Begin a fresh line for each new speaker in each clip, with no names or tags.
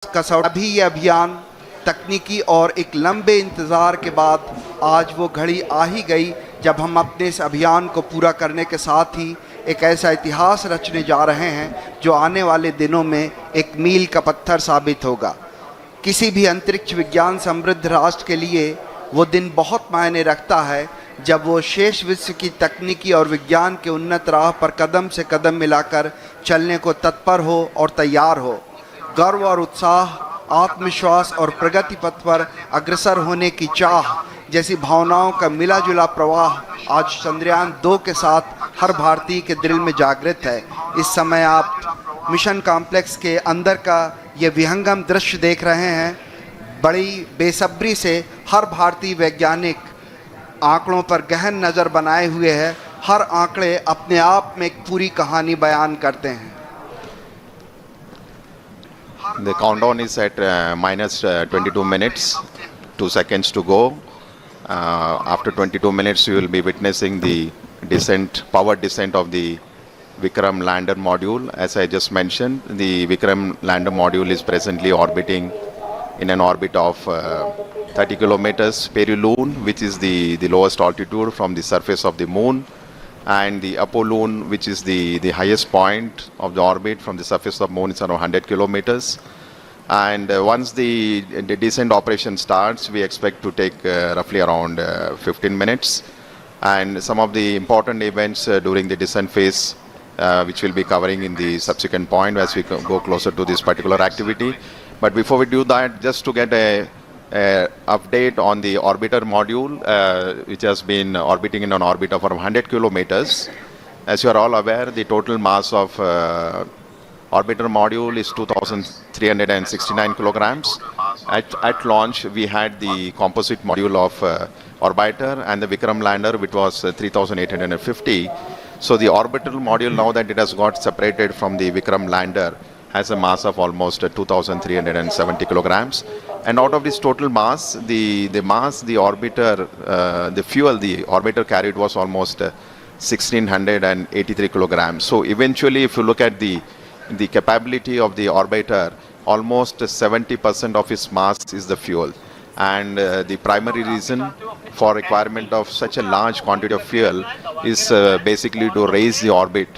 अभी ये अभियान तकनीकी और एक लंबे इंतज़ार के बाद आज वो घड़ी आ ही गई जब हम अपने इस अभियान को पूरा करने के साथ ही एक ऐसा इतिहास रचने जा रहे हैं जो आने वाले दिनों में एक मील का पत्थर साबित होगा। किसी भी अंतरिक्ष विज्ञान समृद्ध राष्ट्र के लिए वो दिन बहुत मायने रखता है जब वो शेष विश्व की तकनीकी और विज्ञान के उन्नत राह पर कदम से कदम मिलाकर चलने को तत्पर हो और तैयार हो। गर्व और उत्साह, आत्मविश्वास और प्रगति पथ पर अग्रसर होने की चाह जैसी भावनाओं का मिला जुला प्रवाह आज चंद्रयान 2 के साथ हर भारतीय के दिल में जागृत है। इस समय आप मिशन कॉम्प्लेक्स के अंदर का ये विहंगम दृश्य देख रहे हैं। बड़ी बेसब्री से हर भारतीय वैज्ञानिक आंकड़ों पर गहन नज़र बनाए हुए है। हर आंकड़े अपने आप में एक पूरी कहानी बयान करते हैं।
The countdown is at minus 22 minutes, 2 seconds to go. After 22 minutes, you will be witnessing the descent, powered descent of the Vikram lander module. As I just mentioned, the Vikram lander module is presently orbiting in an orbit of 30 kilometers peri-Lune, which is the lowest altitude from the surface of the moon, and the Apollune, which is the highest point of the orbit from the surface of the moon, is around 100 kilometers. And once the descent operation starts, we expect to take roughly around 15 minutes. And some of the important events during the descent phase, which we'll be covering in the subsequent point as we go closer to this particular activity. But before we do that, just to get a update on the orbiter module, which has been orbiting in an orbit of around 100 kilometers. As you are all aware, the total mass of orbiter module is 2,369 kilograms. At launch, we had the composite module of orbiter and the Vikram lander, which was 3,850. So the orbital module, now that it has got separated from the Vikram lander, has a mass of almost 2,370 kilograms. And out of this total mass, the orbiter, the fuel the orbiter carried was almost 1,683 kilograms. So eventually, if you look at the capability of the orbiter, almost 70% of its mass is the fuel. And the primary reason for requirement of such a large quantity of fuel is basically to raise the orbit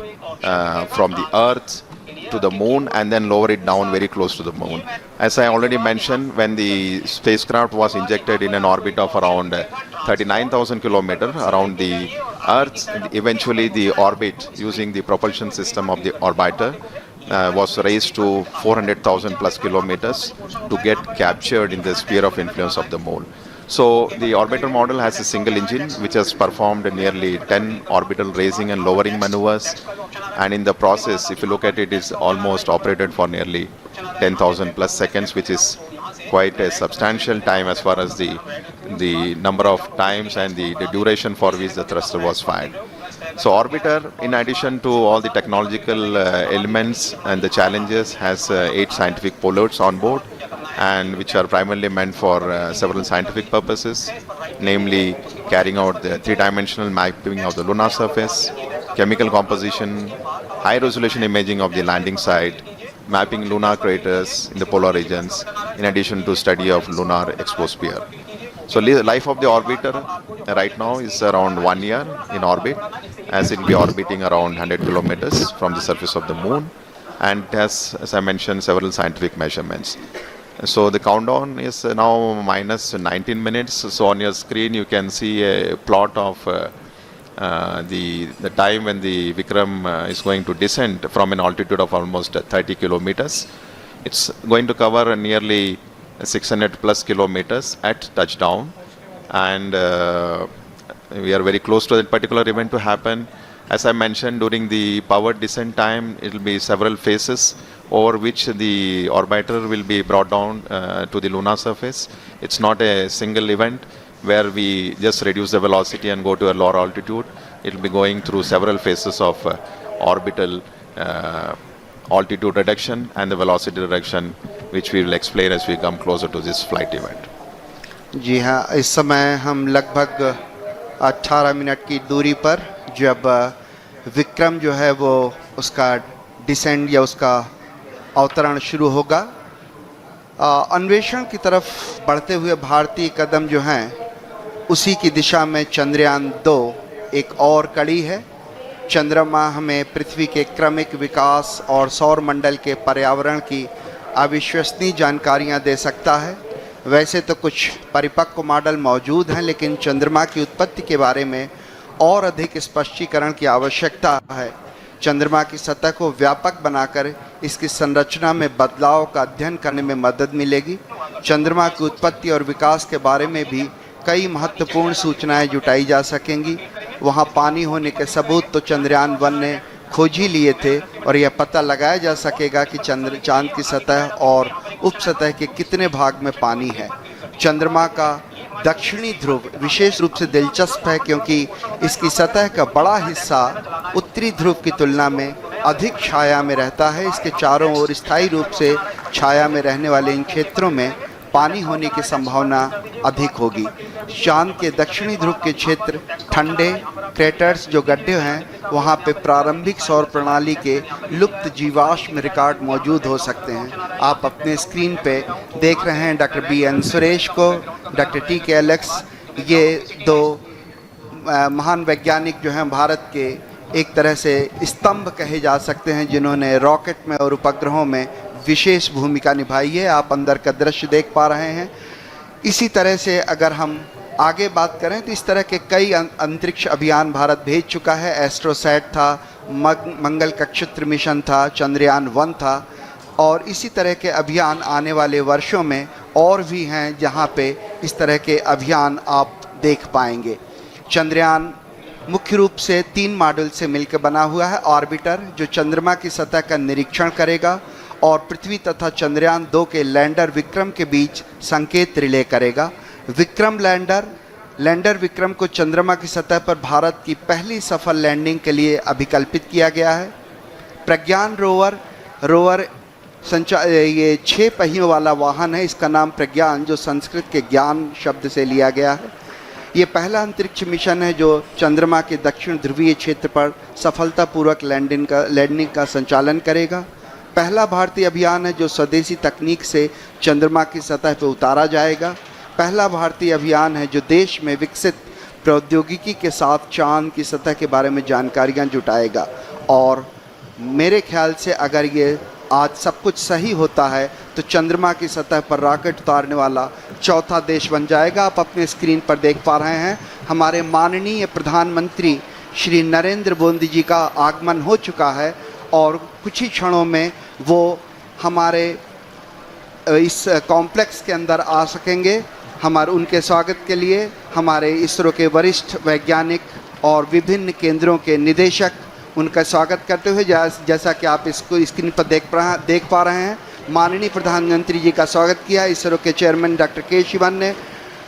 from the Earth to the moon and then lower it down very close to the moon. As I already mentioned, when the spacecraft was injected in an orbit of around 39,000 kilometers around the Earth, eventually the orbit using the propulsion system of the orbiter was raised to 400,000 plus kilometers to get captured in the sphere of influence of the moon. So the orbiter model has a single engine which has performed nearly 10 orbital raising and lowering maneuvers, and in the process, if you look at it, is almost operated for nearly 10,000 plus seconds, which is quite a substantial time as far as the number of times and the duration for which the thruster was fired. So orbiter, in addition to all the technological elements and the challenges, has 8 scientific payloads on board, and which are primarily meant for several scientific purposes, namely carrying out the 3-dimensional mapping of the lunar surface, chemical composition, high-resolution imaging of the landing site, mapping lunar craters in the polar regions, in addition to study of lunar exosphere. So life of the orbiter right now is around 1 year in orbit, as it will be orbiting around 100 kilometers from the surface of the moon, and it has, as I mentioned, several scientific measurements. So the countdown is now minus 19 minutes. So on your screen you can see a plot of the time when the Vikram is going to descend from an altitude of almost 30 kilometers. It's going to cover nearly 600 plus kilometers at touchdown, and we are very close to that particular event to happen. As I mentioned, during the powered descent time, it will be several phases over which the orbiter will be brought down to the lunar surface. It's not a single event where we just reduce the velocity and go to a lower altitude. It will be going through several phases of orbital altitude reduction and the velocity reduction, which we will explain as we come closer to this flight event.
जी हाँ, इस समय हम लगभग 18 minute की दूरी पर जब विक्रम जो है वो उसका डिसेंड या उसका अवतरण शुरू होगा, अन्वेषण की तरफ बढ़ते हुए भारतीय कदम जो हैं उसी की दिशा में चंद्रयान 2 एक और कड़ी है। चंद्रमा हमें पृथ्वी के क्रमिक विकास और सौर मंडल के पर्यावरण की अविश्वसनीय जानकारियां दे सकता है। वैसे तो कुछ परिपक्व मॉडल मौजूद हैं, लेकिन चंद्रमा की उत्पत्ति के बारे में और अधिक स्पष्टीकरण की आवश्यकता है। चंद्रमा की सतह को व्यापक बनाकर इसकी संरचना में बदलाव का अध्ययन करने में मदद मिलेगी। चंद्रमा की उत्पत्ति और विकास के बारे में भी कई महत्वपूर्ण सूचनाएं जुटाई जा सकेंगी। वहां पानी होने के सबूत तो चंद्रयान 1 ने खोज ही लिए थे और यह पता लगाया जा सकेगा कि चांद की सतह और उपसतह के कितने भाग में पानी है। चंद्रमा का दक्षिणी ध्रुव विशेष रूप से दिलचस्प है, क्योंकि इसकी सतह का बड़ा हिस्सा उत्तरी ध्रुव की तुलना में अधिक छाया में रहता है। इसके चारों ओर स्थायी रूप से छाया में रहने वाले इन क्षेत्रों में पानी होने की संभावना अधिक होगी। चांद के दक्षिणी ध्रुव के क्षेत्र ठंडे क्रेटर्स जो गड्ढे हैं, वहाँ पे प्रारंभिक सौर प्रणाली के लुप्त जीवाश्म रिकॉर्ड मौजूद हो सकते हैं। आप अपने स्क्रीन पे देख रहे हैं डॉक्टर BN सुरेश को, डॉक्टर TK एलेक्स, ये दो महान वैज्ञानिक जो हैं भारत के एक तरह से स्तंभ कहे जा सकते हैं, जिन्होंने रॉकेट में और उपग्रहों में विशेष भूमिका निभाई है। आप अंदर का दृश्य देख पा रहे हैं। इसी तरह से अगर हम आगे बात करें तो इस तरह के कई अंतरिक्ष अभियान भारत भेज चुका है। एस्ट्रोसैट था, मंगल कक्षत्र मिशन था, चंद्रयान 1 था, और इसी तरह के अभियान आने वाले वर्षों में और भी हैं जहां पे इस तरह के अभियान आप देख पाएंगे। चंद्रयान मुख्य रूप से 3 मॉड्यूल से मिलकर बना हुआ है। ऑर्बिटर जो चंद्रमा की सतह का निरीक्षण करेगा और पृथ्वी तथा चंद्रयान 2 के लैंडर विक्रम के बीच संकेत रिले करेगा। विक्रम लैंडर विक्रम को चंद्रमा की सतह पर भारत की पहली सफल लैंडिंग के लिए अभिकल्पित किया गया है। प्रज्ञान रोवर ये 6 पहियों वाला वाहन है। इसका नाम प्रज्ञान, जो संस्कृत के ज्ञान शब्द से लिया गया है। ये पहला अंतरिक्ष मिशन है जो चंद्रमा के दक्षिण ध्रुवीय क्षेत्र पर सफलतापूर्वक लैंडिंग का संचालन करेगा। पहला भारतीय अभियान है जो स्वदेशी तकनीक से चंद्रमा की सतह पर उतारा जाएगा। पहला भारतीय अभियान है जो देश में विकसित प्रौद्योगिकी के साथ चांद की सतह के बारे में जानकारियां जुटाएगा। और मेरे ख्याल से अगर ये आज सब कुछ सही होता है तो चंद्रमा की सतह पर रॉकेट उतारने वाला चौथा देश बन जाएगा। आप अपने स्क्रीन पर देख पा रहे हैं हमारे माननीय प्रधानमंत्री श्री नरेंद्र मोदी जी का आगमन हो चुका है और कुछ ही क्षणों में वो हमारे इस कॉम्प्लेक्स के अंदर आ सकेंगे। उनके स्वागत के लिए हमारे इसरो के वरिष्ठ वैज्ञानिक और विभिन्न केंद्रों के निदेशक उनका स्वागत करते हुए, जैसा कि आप इसको स्क्रीन पर देख पा रहे हैं, माननीय प्रधानमंत्री जी का स्वागत किया इसरो के चेयरमैन डॉक्टर के शिवन ने।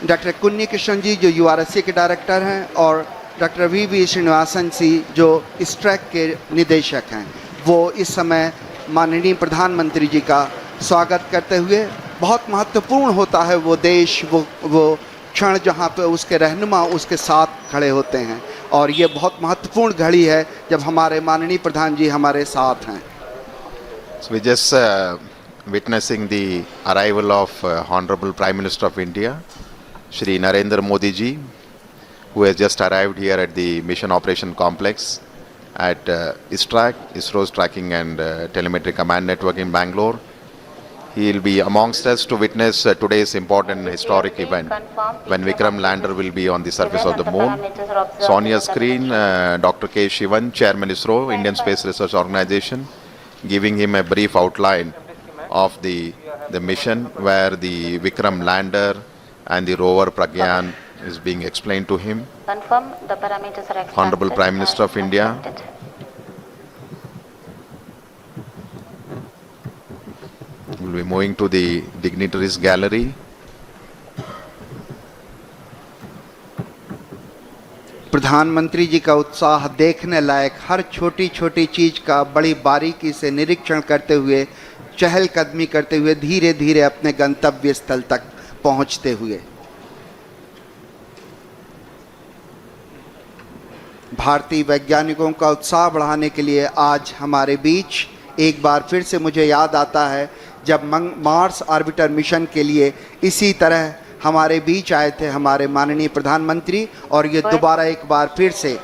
डॉक्टर कुन्नी कृष्ण जी जो URSC के डायरेक्टर हैं और डॉक्टर VV श्रीनिवासन जी जो इस ट्रैक के निदेशक हैं, वो इस समय माननीय प्रधानमंत्री जी का स्वागत करते हुए, बहुत महत्वपूर्ण होता है वो देश, वो क्षण जहाँ पे उसके रहनुमा उसके साथ खड़े होते हैं, और ये बहुत महत्वपूर्ण घड़ी है जब हमारे माननीय प्रधान जी हमारे साथ हैं।
So we just witnessing the arrival of Honorable Prime Minister of India, Shri Narendra Modi ji, who has just arrived here at the Mission Operation Complex at ISRO's Tracking and Telemetry Command Network in Bangalore. He will be amongst us to witness today's important historic event when Vikram lander will be on the surface of the moon. So on your screen, Dr. K. Shivan, Chairman ISRO, Indian Space Research Organization, giving him a brief outline of the mission where the Vikram lander and the rover Pragyan is being explained to him.
Confirm the parameters are accepted.
Honorable Prime Minister of India. We'll be moving to the dignitaries gallery.
प्रधानमंत्री जी का उत्साह देखने लायक, हर छोटी छोटी चीज का बड़ी बारीकी से निरीक्षण करते हुए, चहलकदमी करते हुए धीरे धीरे अपने गंतव्य स्थल तक पहुंचते हुए। भारतीय वैज्ञानिकों का उत्साह बढ़ाने के लिए आज हमारे बीच एक बार फिर से मुझे याद आता है जब मार्स ऑर्बिटर मिशन के लिए इसी तरह हमारे बीच आए थे हमारे माननीय प्रधानमंत्री, और ये दोबारा एक बार फिर से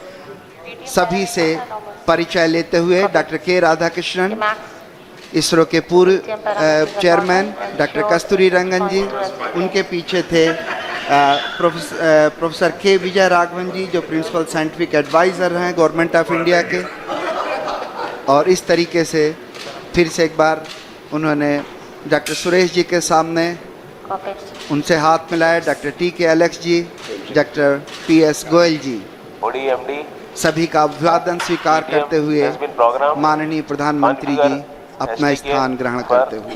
सभी से परिचय लेते हुए डॉक्टर के राधाकृष्णन, इसरो के पूर्व चेयरमैन डॉक्टर कस्तूरी रंगन जी, उनके पीछे थे प्रोफेसर के विजय राघवन जी जो प्रिंसिपल साइंटिफिक एडवाइज़र हैं गवर्नमेंट ऑफ इंडिया के, और इस तरीके से फिर से एक बार उन्होंने डॉक्टर सुरेश जी के सामने उनसे हाथ मिलाया, डॉक्टर टी.के. एलेक्स जी, डॉक्टर पी.एस. गोयल जी, सभी का अभिवादन स्वीकार करते हुए माननीय प्रधानमंत्री जी अपना स्थान ग्रहण करते हुए।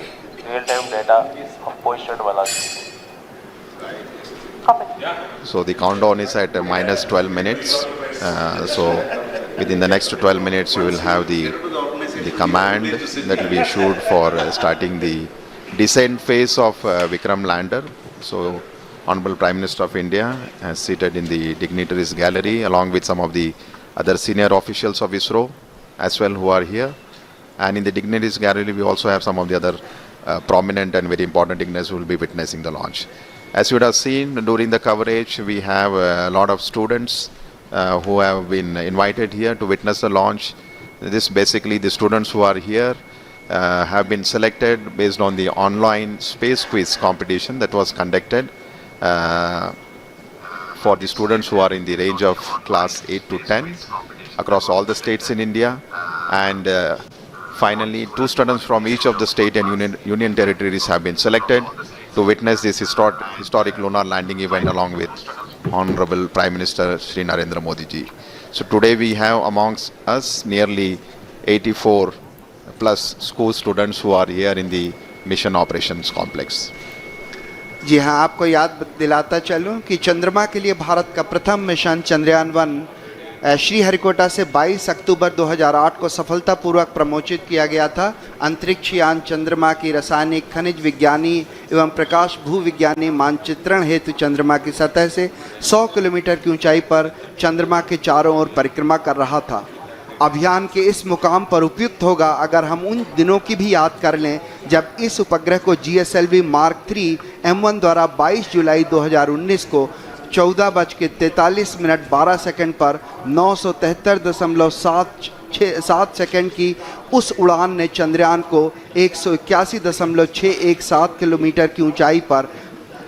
So the countdown is at minus 12 minutes. So within the next 12 minutes, you will have the command that will be issued for starting the descent phase of Vikram lander. So Honorable Prime Minister of India is seated in the dignitaries gallery along with some of the other senior officials of Isro as well who are here. And in the dignitaries gallery, we also have some of the other prominent and very important dignitaries who will be witnessing the launch. As you would have seen during the coverage, we have a lot of students who have been invited here to witness the launch. This basically the students who are here have been selected based on the online space quiz competition that was conducted for the students who are in the range of class 8 to 10 across all the states in India. And finally, 2 students from each of the state and union territories have been selected to witness this historic lunar landing event along with Honorable Prime Minister Shri Narendra Modi ji. So today we have amongst us nearly 84 plus school students who are here in the mission operations complex.
जी हाँ, आपको याद दिलाता चलूँ कि चंद्रमा के लिए भारत का प्रथम मिशन चंद्रयान 1 श्रीहरिकोटा से 22 अक्टूबर 2008 को सफलतापूर्वक प्रमोचित किया गया था। अंतरिक्ष यान चंद्रमा की रासायनिक, खनिज विज्ञानी एवं प्रकाश भूविज्ञानी मानचित्रण हेतु चंद्रमा की सतह से 100 किलोमीटर की ऊंचाई पर चंद्रमा के चारों ओर परिक्रमा कर रहा था। अभियान के इस मुकाम पर उपयुक्त होगा अगर हम उन दिनों की भी याद कर लें जब इस उपग्रह को GSLV Mark 3 M1 द्वारा 22 जुलाई 2019 को 14:43 पर 973.7 सेकंड की उस उड़ान ने चंद्रयान को 181.617 किलोमीटर की ऊंचाई पर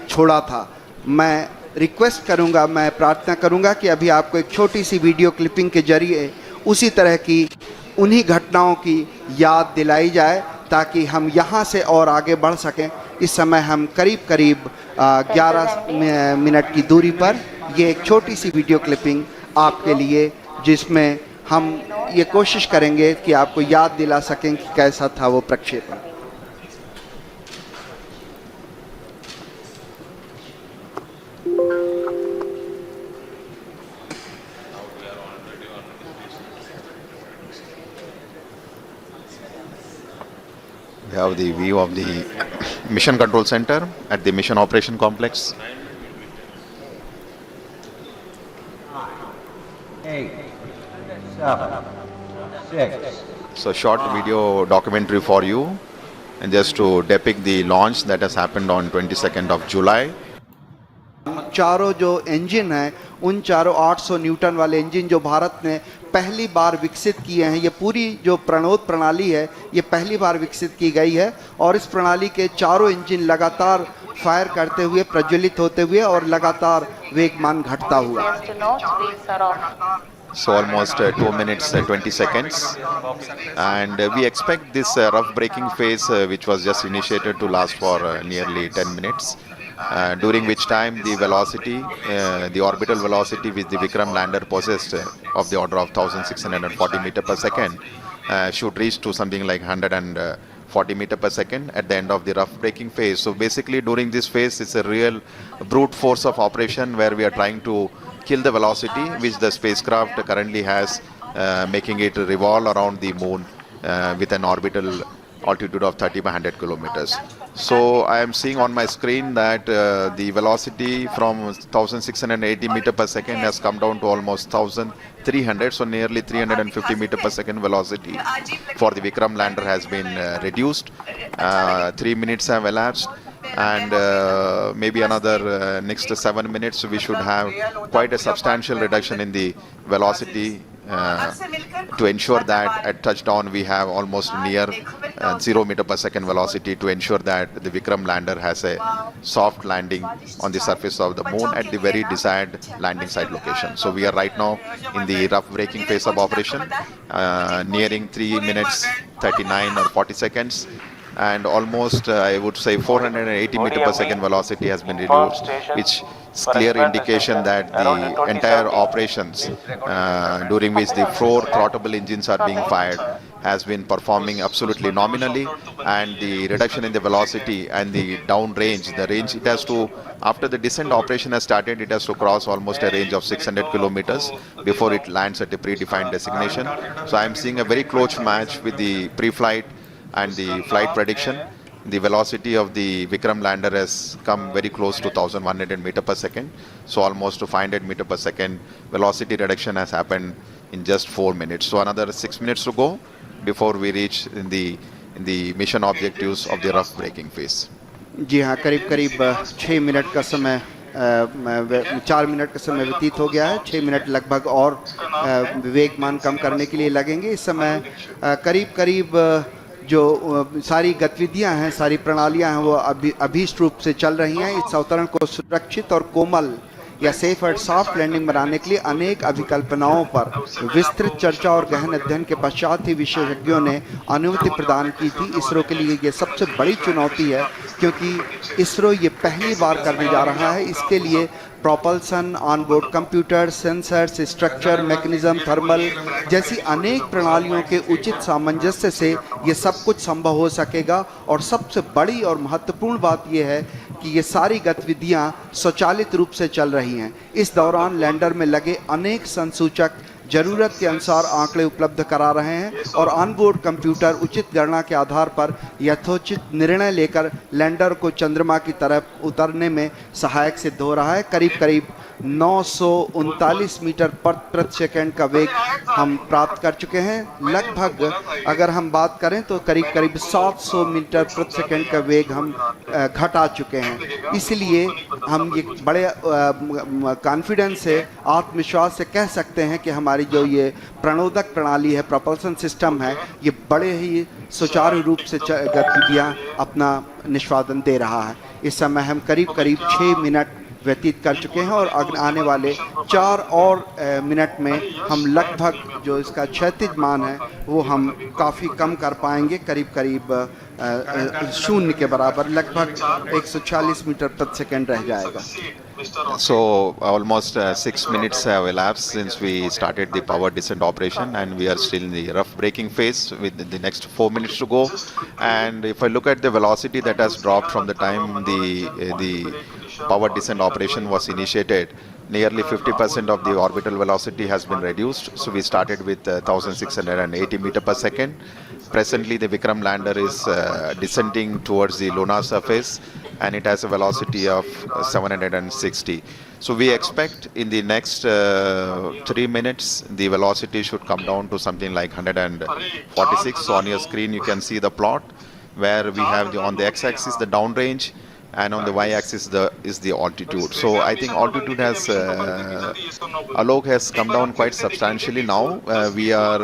छोड़ा था। मैं रिक्वेस्ट करूंगा, मैं प्रार्थना करूंगा कि अभी आपको एक छोटी सी वीडियो क्लिपिंग के जरिए उसी तरह की उन्हीं घटनाओं की याद दिलाई जाए ताकि हम यहाँ से और आगे बढ़ सकें। इस समय हम करीब 11 मिनट की दूरी पर ये एक छोटी सी वीडियो क्लिपिंग आपके लिए, जिसमें हम ये कोशिश करेंगे कि आपको याद दिला सकें कि कैसा था वो प्रक्षेपण।
We have the view of the Mission Control Center at the Mission Operation Complex.
8, 7, 6.
So short video documentary for you and just to depict the launch that has happened on 22nd of July.
चारों जो engine हैं उन चारों 800 Newton वाले engine जो भारत ने पहली बार विकसित किए हैं, ये पूरी जो प्रणोद प्रणाली है ये पहली बार विकसित की गई है और इस प्रणाली के चारों इंजन लगातार फायर करते हुए, प्रज्वलित होते हुए और लगातार वेगमान घटता हुआ।
So almost 2 minutes 20 seconds, and we expect this rough braking phase which was just initiated to last for nearly 10 minutes. During which time the velocity, the orbital velocity which the Vikram lander possessed of the order of 1640 meter per second should reach to something like 140 meter per second at the end of the rough braking phase. So basically during this phase it's a real brute force of operation where we are trying to kill the velocity which the spacecraft currently has, making it revolve around the moon with an orbital altitude of 30 by 100 kilometers. So I am seeing on my screen that the velocity from 1680 meter per second has come down to almost 1300, so nearly 350 meter per second velocity for the Vikram lander has been reduced. 3 minutes have elapsed, and maybe another next 7 minutes we should have quite a substantial reduction in the velocity to ensure that at touchdown we have almost near 0 meter per second velocity, to ensure that the Vikram lander has a soft landing on the surface of the moon at the very desired landing site location. So we are right now in the rough braking phase of operation, nearing 3 minutes 39 or 40 seconds, and almost I would say 480 meter per second velocity has been reduced, which is clear indication that the entire operations during which the 4 throttleable engines are being fired has been performing absolutely nominally, and the reduction in the velocity and the down range, the range it has to, after the descent operation has started, it has to cross almost a range of 600 kilometers before it lands at a predefined destination. So I am seeing a very close match with the pre-flight and the flight prediction. The velocity of the Vikram lander has come very close to 1100 meter per second. So almost to 500 meter per second velocity reduction has happened in just 4 minutes. So another 6 minutes to go before we reach in the mission objectives of the rough braking phase.
जी हाँ, करीब करीब 6 minute का समय 4 minute का समय व्यतीत हो गया है। 6 मिनट लगभग और वेगमान कम करने के लिए लगेंगे। इस समय करीब करीब जो सारी गतिविधियां हैं, सारी प्रणालियां हैं, वो अभीष्ट रूप से चल रही हैं। इस अवतरण को सुरक्षित और कोमल या सेफ और सॉफ्ट लैंडिंग बनाने के लिए अनेक अभिकल्पनाओं पर विस्तृत चर्चा और गहन अध्ययन के पश्चात ही विशेषज्ञों ने अनुमति प्रदान की थी। इसरो के लिए ये सबसे बड़ी चुनौती है, क्योंकि इसरो ये पहली बार करने जा रहा है। इसके लिए propulsion, onboard computer, sensors, structure, mechanism, thermal जैसी अनेक प्रणालियों के उचित सामंजस्य से ये सब कुछ संभव हो सकेगा। और सबसे बड़ी और महत्वपूर्ण बात ये है कि ये सारी गतिविधियां स्वचालित रूप से चल रही हैं। इस दौरान लैंडर में लगे अनेक संसूचक जरूरत के अनुसार आंकड़े उपलब्ध करा रहे हैं और ऑनबोर्ड कंप्यूटर उचित गणना के आधार पर यथोचित निर्णय लेकर लैंडर को चंद्रमा की तरफ उतरने में सहायक सिद्ध हो रहा है। करीब करीब 939 मीटर प्रति सेकंड का वेग हम प्राप्त कर चुके हैं। लगभग अगर हम बात करें तो करीब करीब 700 मीटर प्रति सेकंड का वेग हम घटा चुके हैं। इसलिए हम ये बड़े कॉन्फिडेंस से, आत्मविश्वास से कह सकते हैं कि हमारी जो ये प्रणोदक प्रणाली है, प्रोपल्सन सिस्टम है, ये बड़े ही सुचारू रूप से गतिविधियाँ अपना निष्पादन दे रहा है। इस समय हम करीब करीब 6 मिनट व्यतीत कर चुके हैं और आने वाले 4 और मिनट में हम लगभग जो इसका क्षैतिज मान है वो हम काफ़ी कम कर पाएंगे। करीब करीब 0 के बराबर, लगभग 140 मीटर प्रति सेकंड रह जाएगा।
So almost 6 minutes have elapsed since we started the power descent operation, and we are still in the rough braking phase with the next 4 minutes to go. And if I look at the velocity that has dropped from the time the power descent operation was initiated, nearly 50% of the orbital velocity has been reduced. So we started with 1680 meter per second. Presently the Vikram lander is descending towards the lunar surface, and it has a velocity of 760. So we expect in the next 3 minutes the velocity should come down to something like 146. So on your screen you can see the plot where we have on the x-axis the downrange, and on the y-axis is the altitude. So I think altitude has Alok has come down quite substantially now. We are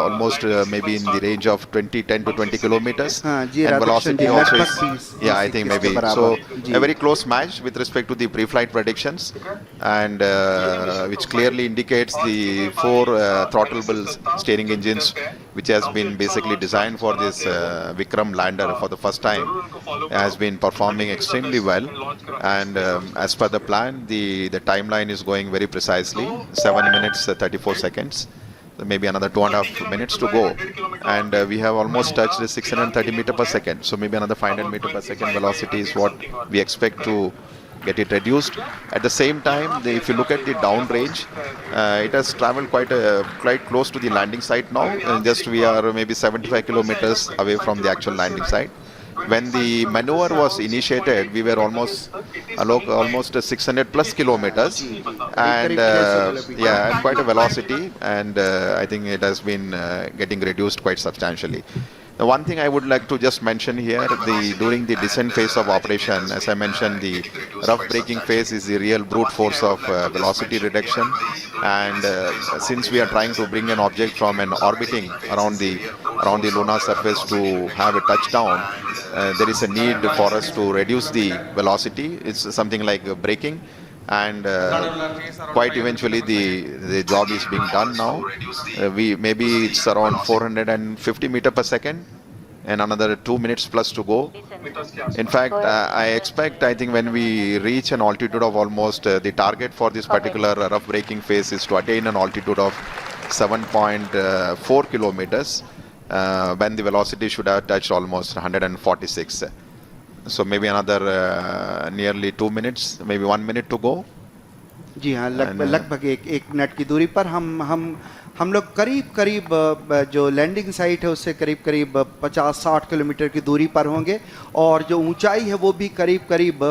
almost maybe in the range of 10 to 20 kilometers, and velocity also is, yeah, I think maybe so a very close match with respect to the pre-flight predictions, and which clearly indicates the 4 throttleable steering engines, which has been basically designed for this Vikram lander for the first time, has been performing extremely well. And as per the plan, the timeline is going very precisely, 7 minutes 34 seconds. So maybe another 2.5 minutes to go, and we have almost touched the 630 meter per second. So maybe another 500 meter per second velocity is what we expect to get it reduced. At the same time, if you look at the downrange, it has traveled quite close to the landing site now, and just we are maybe 75 kilometers away from the actual landing site. when the maneuver was initiated, we were almost 600 plus kilometers, and
करीब 600 kilometre
yeah, and quite a velocity, and I think it has been getting reduced quite substantially. The one thing I would like to just mention here, during the descent phase of operation, as I mentioned, the rough braking phase is the real brute force of velocity reduction. And since we are trying to bring an object from an orbiting around the lunar surface to have a touchdown, there is a need for us to reduce the velocity. It's something like braking. And quite eventually the job is being done now. We maybe it's around 450 meter per second and another 2 minutes plus to go. In fact, I think when we reach an altitude of almost the target for this particular rough braking phase is to attain an altitude of 7.4 kilometers, when the velocity should have touched almost 146. So maybe another nearly 2 minutes, maybe 1 minute to go.
जी हाँ, लगभग एक minute की दूरी पर हम लोग करीब जो लैंडिंग साइट है उससे करीब 50-60 किलोमीटर की दूरी पर होंगे, और जो ऊंचाई है वो भी करीब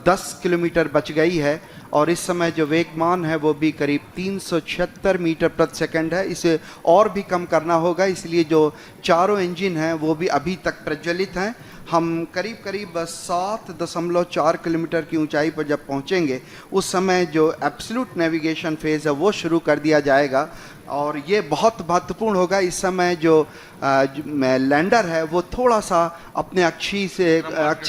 10 किलोमीटर बच गई है, और इस समय जो वेगमान है वो भी करीब 376 मीटर प्रति सेकंड है। इसे और भी कम करना होगा, इसलिए जो चारों इंजन हैं वो भी अभी तक प्रज्वलित हैं। हम करीब 7.4 किलोमीटर की ऊंचाई पर जब पहुंचेंगे उस समय जो एब्सोल्यूट नेविगेशन फेज़ है वो शुरू कर दिया जाएगा, और ये बहुत महत्वपूर्ण होगा। इस समय जो लैंडर है वो थोड़ा सा अपने अक्ष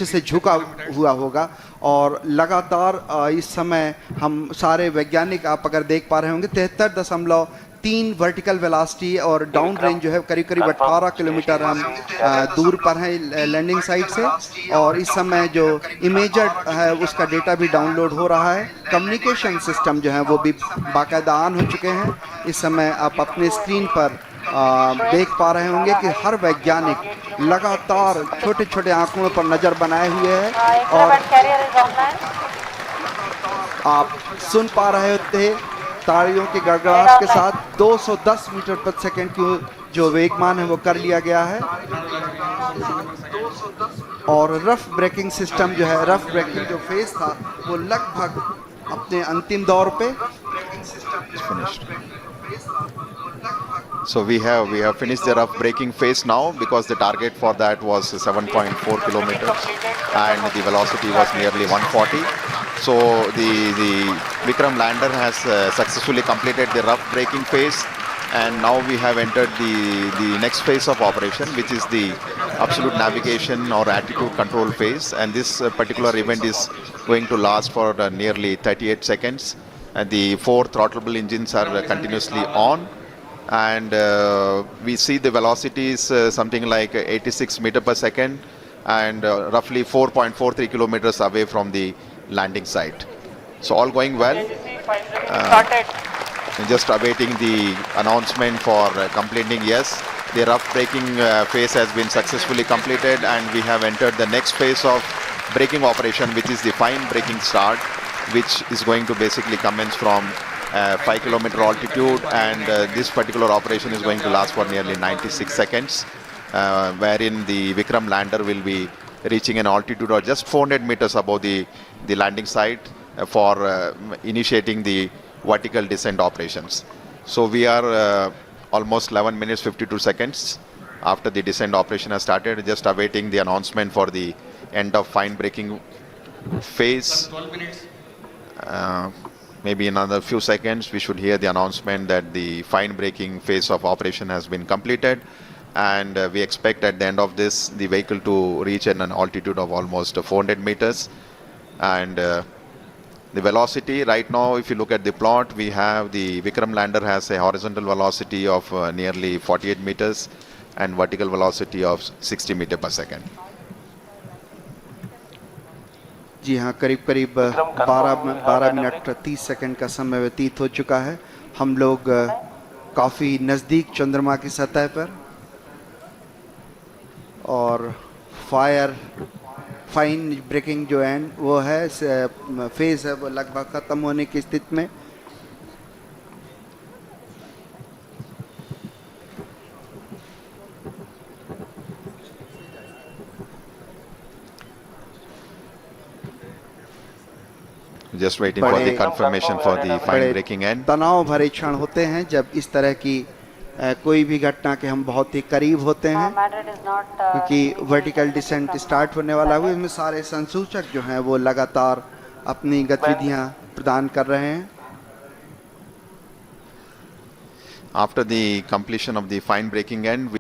से झुका हुआ होगा, और लगातार इस समय हम सारे वैज्ञानिक, आप अगर देख पा रहे होंगे, 73.3 वर्टिकल वेलोसिटी, और डाउन रेंज जो है करीब 18 किलोमीटर हम दूर पर हैं लैंडिंग साइट से, और इस समय जो इमेजर है उसका डेटा भी डाउनलोड हो रहा है। कम्युनिकेशन सिस्टम जो है वो भी बाकायदा ऑन हो चुके हैं। इस समय आप अपने स्क्रीन पर देख पा रहे होंगे कि हर वैज्ञानिक लगातार छोटे आंकड़ों पर नज़र बनाए हुए है, और आप सुन पा रहे थे तालियों की गड़गड़ाहट के साथ 210 मीटर प्रति सेकंड की जो वेगमान है वो कर लिया गया है। और रफ ब्रेकिंग सिस्टम जो है, रफ ब्रेकिंग जो फेज था वो लगभग अपने अंतिम दौर पे।
So we have finished the rough braking phase now, because the target for that was 7.4 kilometers and the velocity was nearly 140. So the Vikram lander has successfully completed the rough braking phase, and now we have entered the next phase of operation, which is the absolute navigation or attitude control phase. And this particular event is going to last for nearly 38 seconds. And the 4 throttleable engines are continuously on. And we see the velocity is something like 86 meter per second, and roughly 4.43 kilometers away from the landing site. So all going well. Just awaiting the announcement for completing. Yes, the rough braking phase has been successfully completed, and we have entered the next phase of braking operation, which is the fine braking start, which is going to basically commence from 5 kilometer altitude, and this particular operation is going to last for nearly 96 seconds, wherein the Vikram lander will be reaching an altitude of just 400 meters above the landing site for initiating the vertical descent operations. So we are almost 11 minutes 52 seconds after the descent operation has started, just awaiting the announcement for the end of fine braking phase. Maybe in another few seconds we should hear the announcement that the fine braking phase of operation has been completed, and we expect at the end of this the vehicle to reach an altitude of almost 400 meters. And the velocity right now, if you look at the plot, we have the Vikram lander has a horizontal velocity of nearly 48 meters and vertical velocity of 60 meter per second.
जी हाँ, करीब 12 minute 30 second का समय व्यतीत हो चुका है। हम लोग काफ़ी नज़दीक चंद्रमा की सतह पर, और फाइन ब्रेकिंग जो एंड वो है फेज़ है वो लगभग ख़त्म होने की स्थिति में।
Just waiting for the
बड़े
confirmation for the fine
बड़े
breaking end.
तनाव भरे क्षण होते हैं जब इस तरह की कोई भी घटना के हम बहुत ही करीब होते हैं,
Madrid is not
क्योंकि वर्टिकल डिसेंट स्टार्ट होने वाला है। इसमें सारे संसूचक जो हैं वो लगातार अपनी गतिविधियां प्रदान कर रहे हैं।
After the completion of the fine breaking end,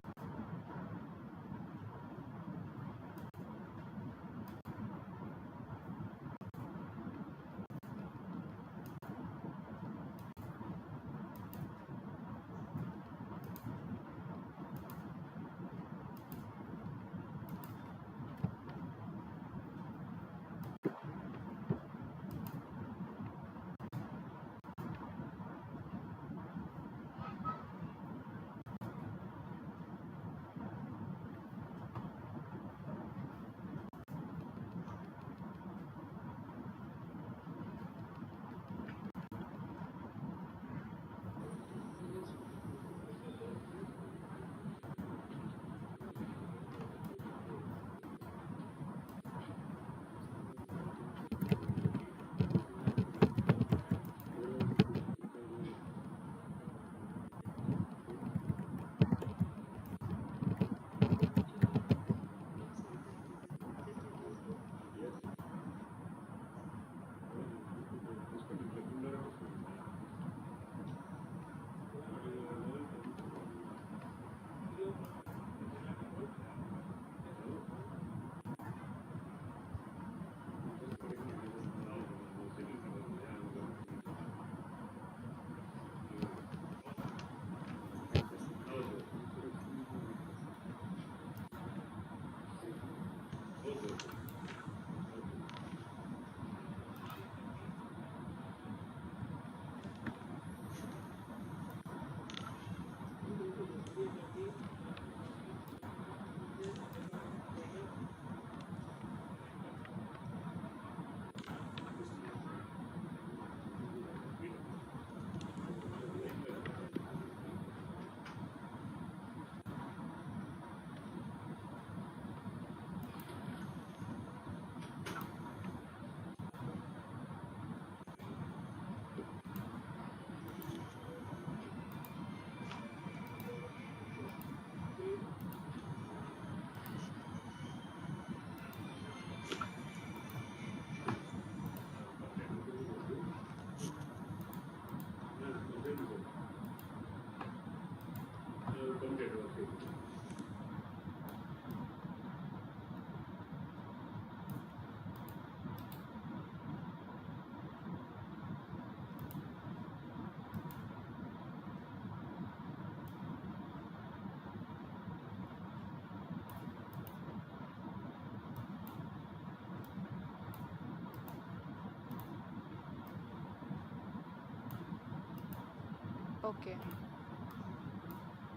Okay.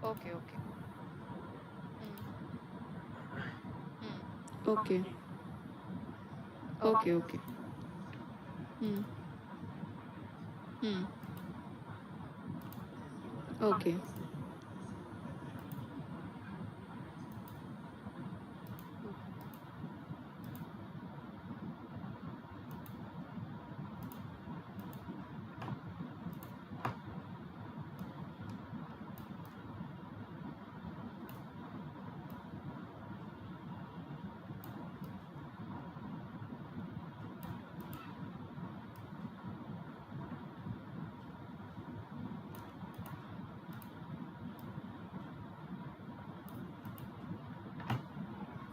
Okay. Okay. Hmm.
Okay. Okay. Okay. Hmm. Hmm. Okay.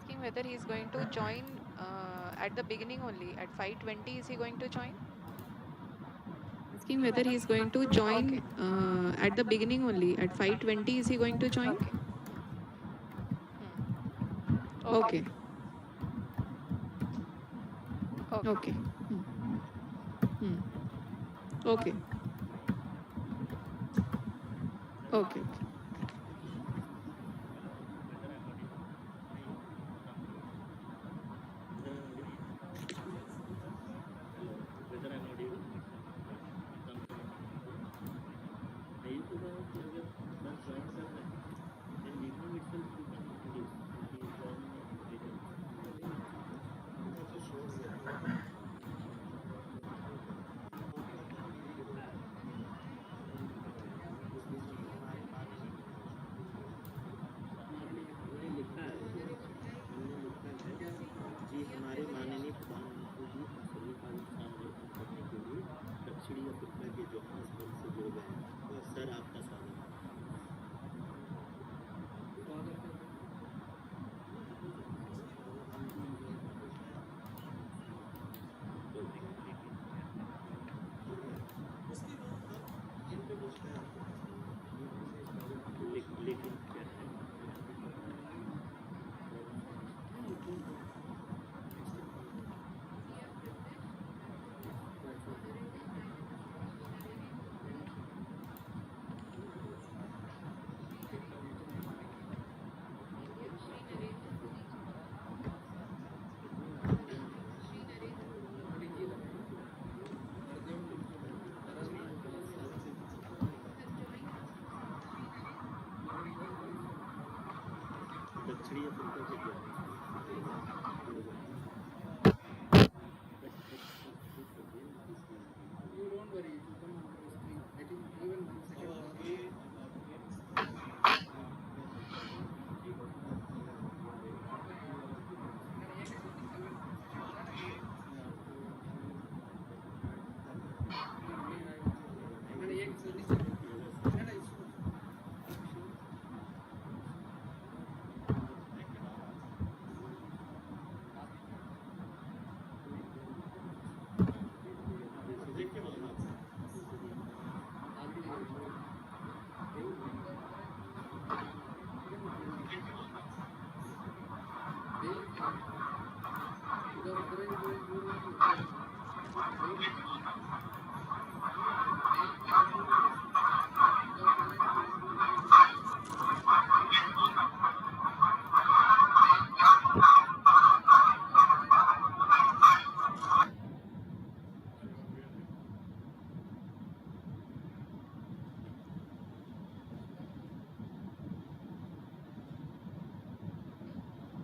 Asking whether he's going to join at the beginning only at 5:20. Is he going to join?
Asking whether he's going to join
Okay.
at the beginning only at 5:20. Is he going to join?
Okay. Hmm. Okay.
Okay.
Okay.
Okay. Hmm. Hmm. Okay. Okay. Okay.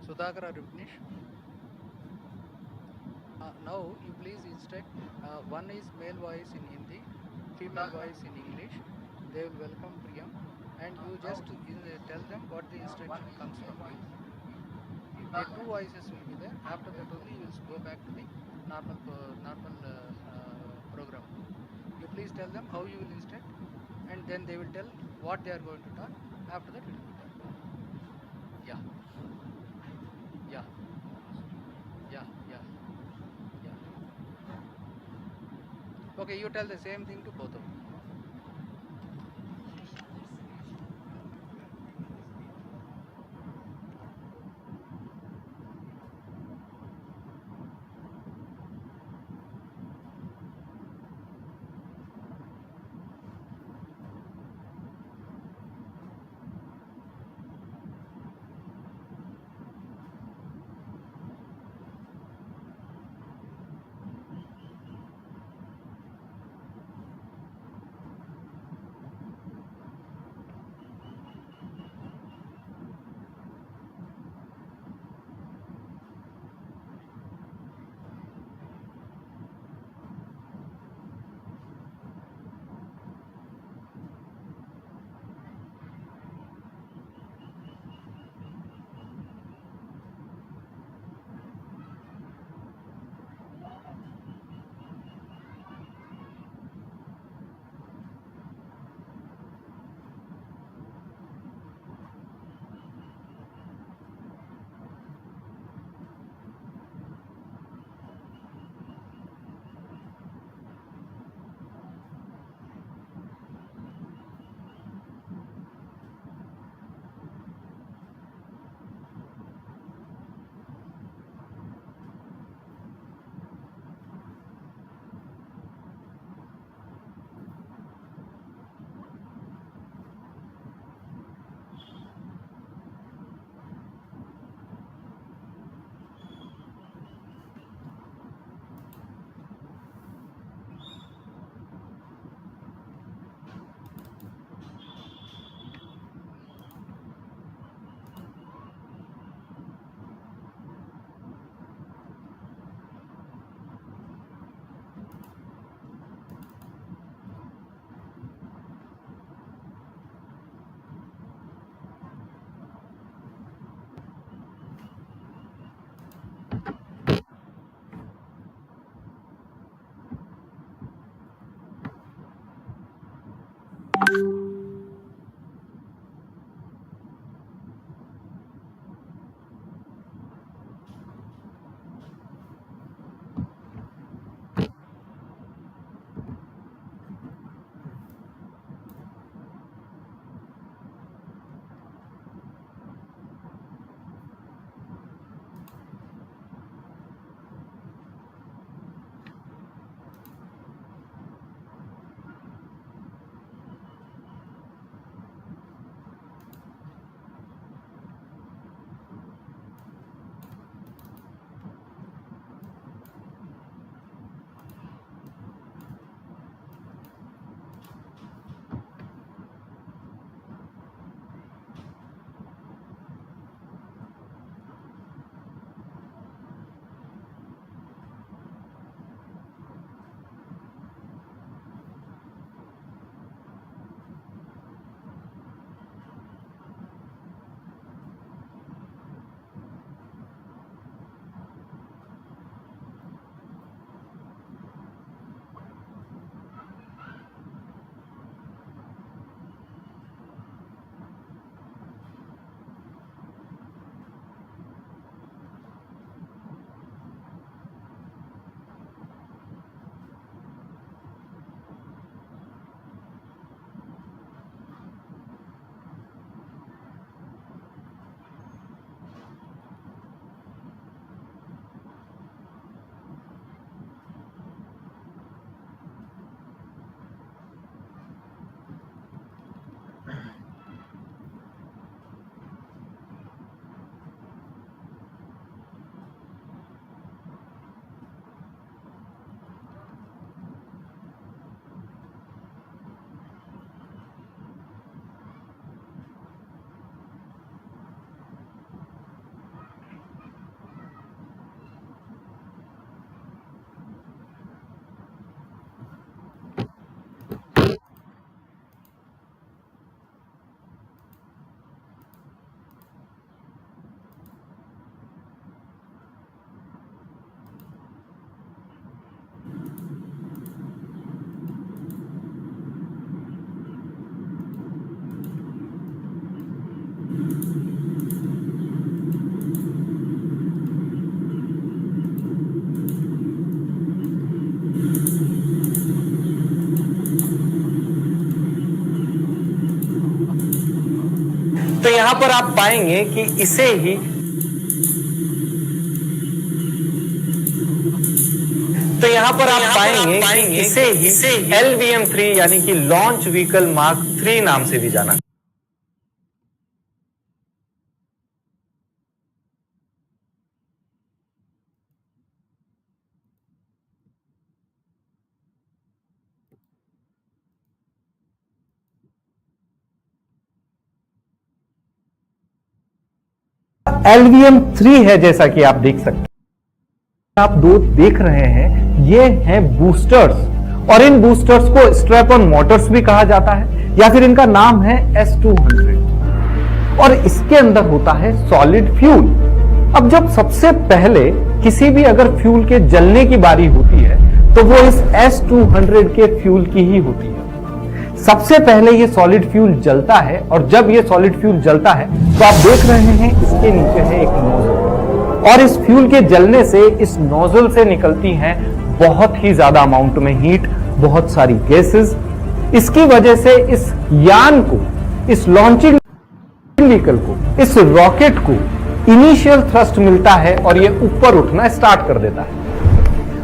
Sudhakar or Vignesh? Now you please instruct. One is male voice in Hindi, female voice in English. They will welcome Priyam, and you just tell them what the instruction comes from you. The two voices will be there. After that only you will go back to the normal program. You please tell them how you will instruct, and then they will tell what they are going to talk. After that it will be done. Yeah, yeah, yeah, yeah, yeah. Okay, you tell the same thing to both of them.
यहां पर आप पाएंगे कि इसे ही LVM-3 यानी कि launch vehicle mark 3 नाम से भी जाना। LVM-3 है, जैसा कि आप देख सकते हैं। आप दो देख रहे हैं, ये हैं बूस्टर्स, और इन बूस्टर्स को स्ट्रैप ऑन मोटर्स भी कहा जाता है, या फिर इनका नाम है S200, और इसके अंदर होता है सॉलिड फ्यूल। अब जब सबसे पहले किसी भी अगर फ्यूल के जलने की बारी होती है तो वो इस S200 के फ्यूल की ही होती है। सबसे पहले ये सॉलिड फ्यूल जलता है, और जब ये सॉलिड फ्यूल जलता है तो आप देख रहे हैं इसके नीचे है एक नोजल, और इस फ्यूल के जलने से इस नोजल से निकलती हैं बहुत ही ज्यादा अमाउंट में हीट, बहुत सारी गैसेस। इसकी वजह से इस यान को, इस लॉन्चिंग व्हीकल को, इस रॉकेट को इनिशियल थ्रस्ट मिलता है और ये ऊपर उठना स्टार्ट कर देता है।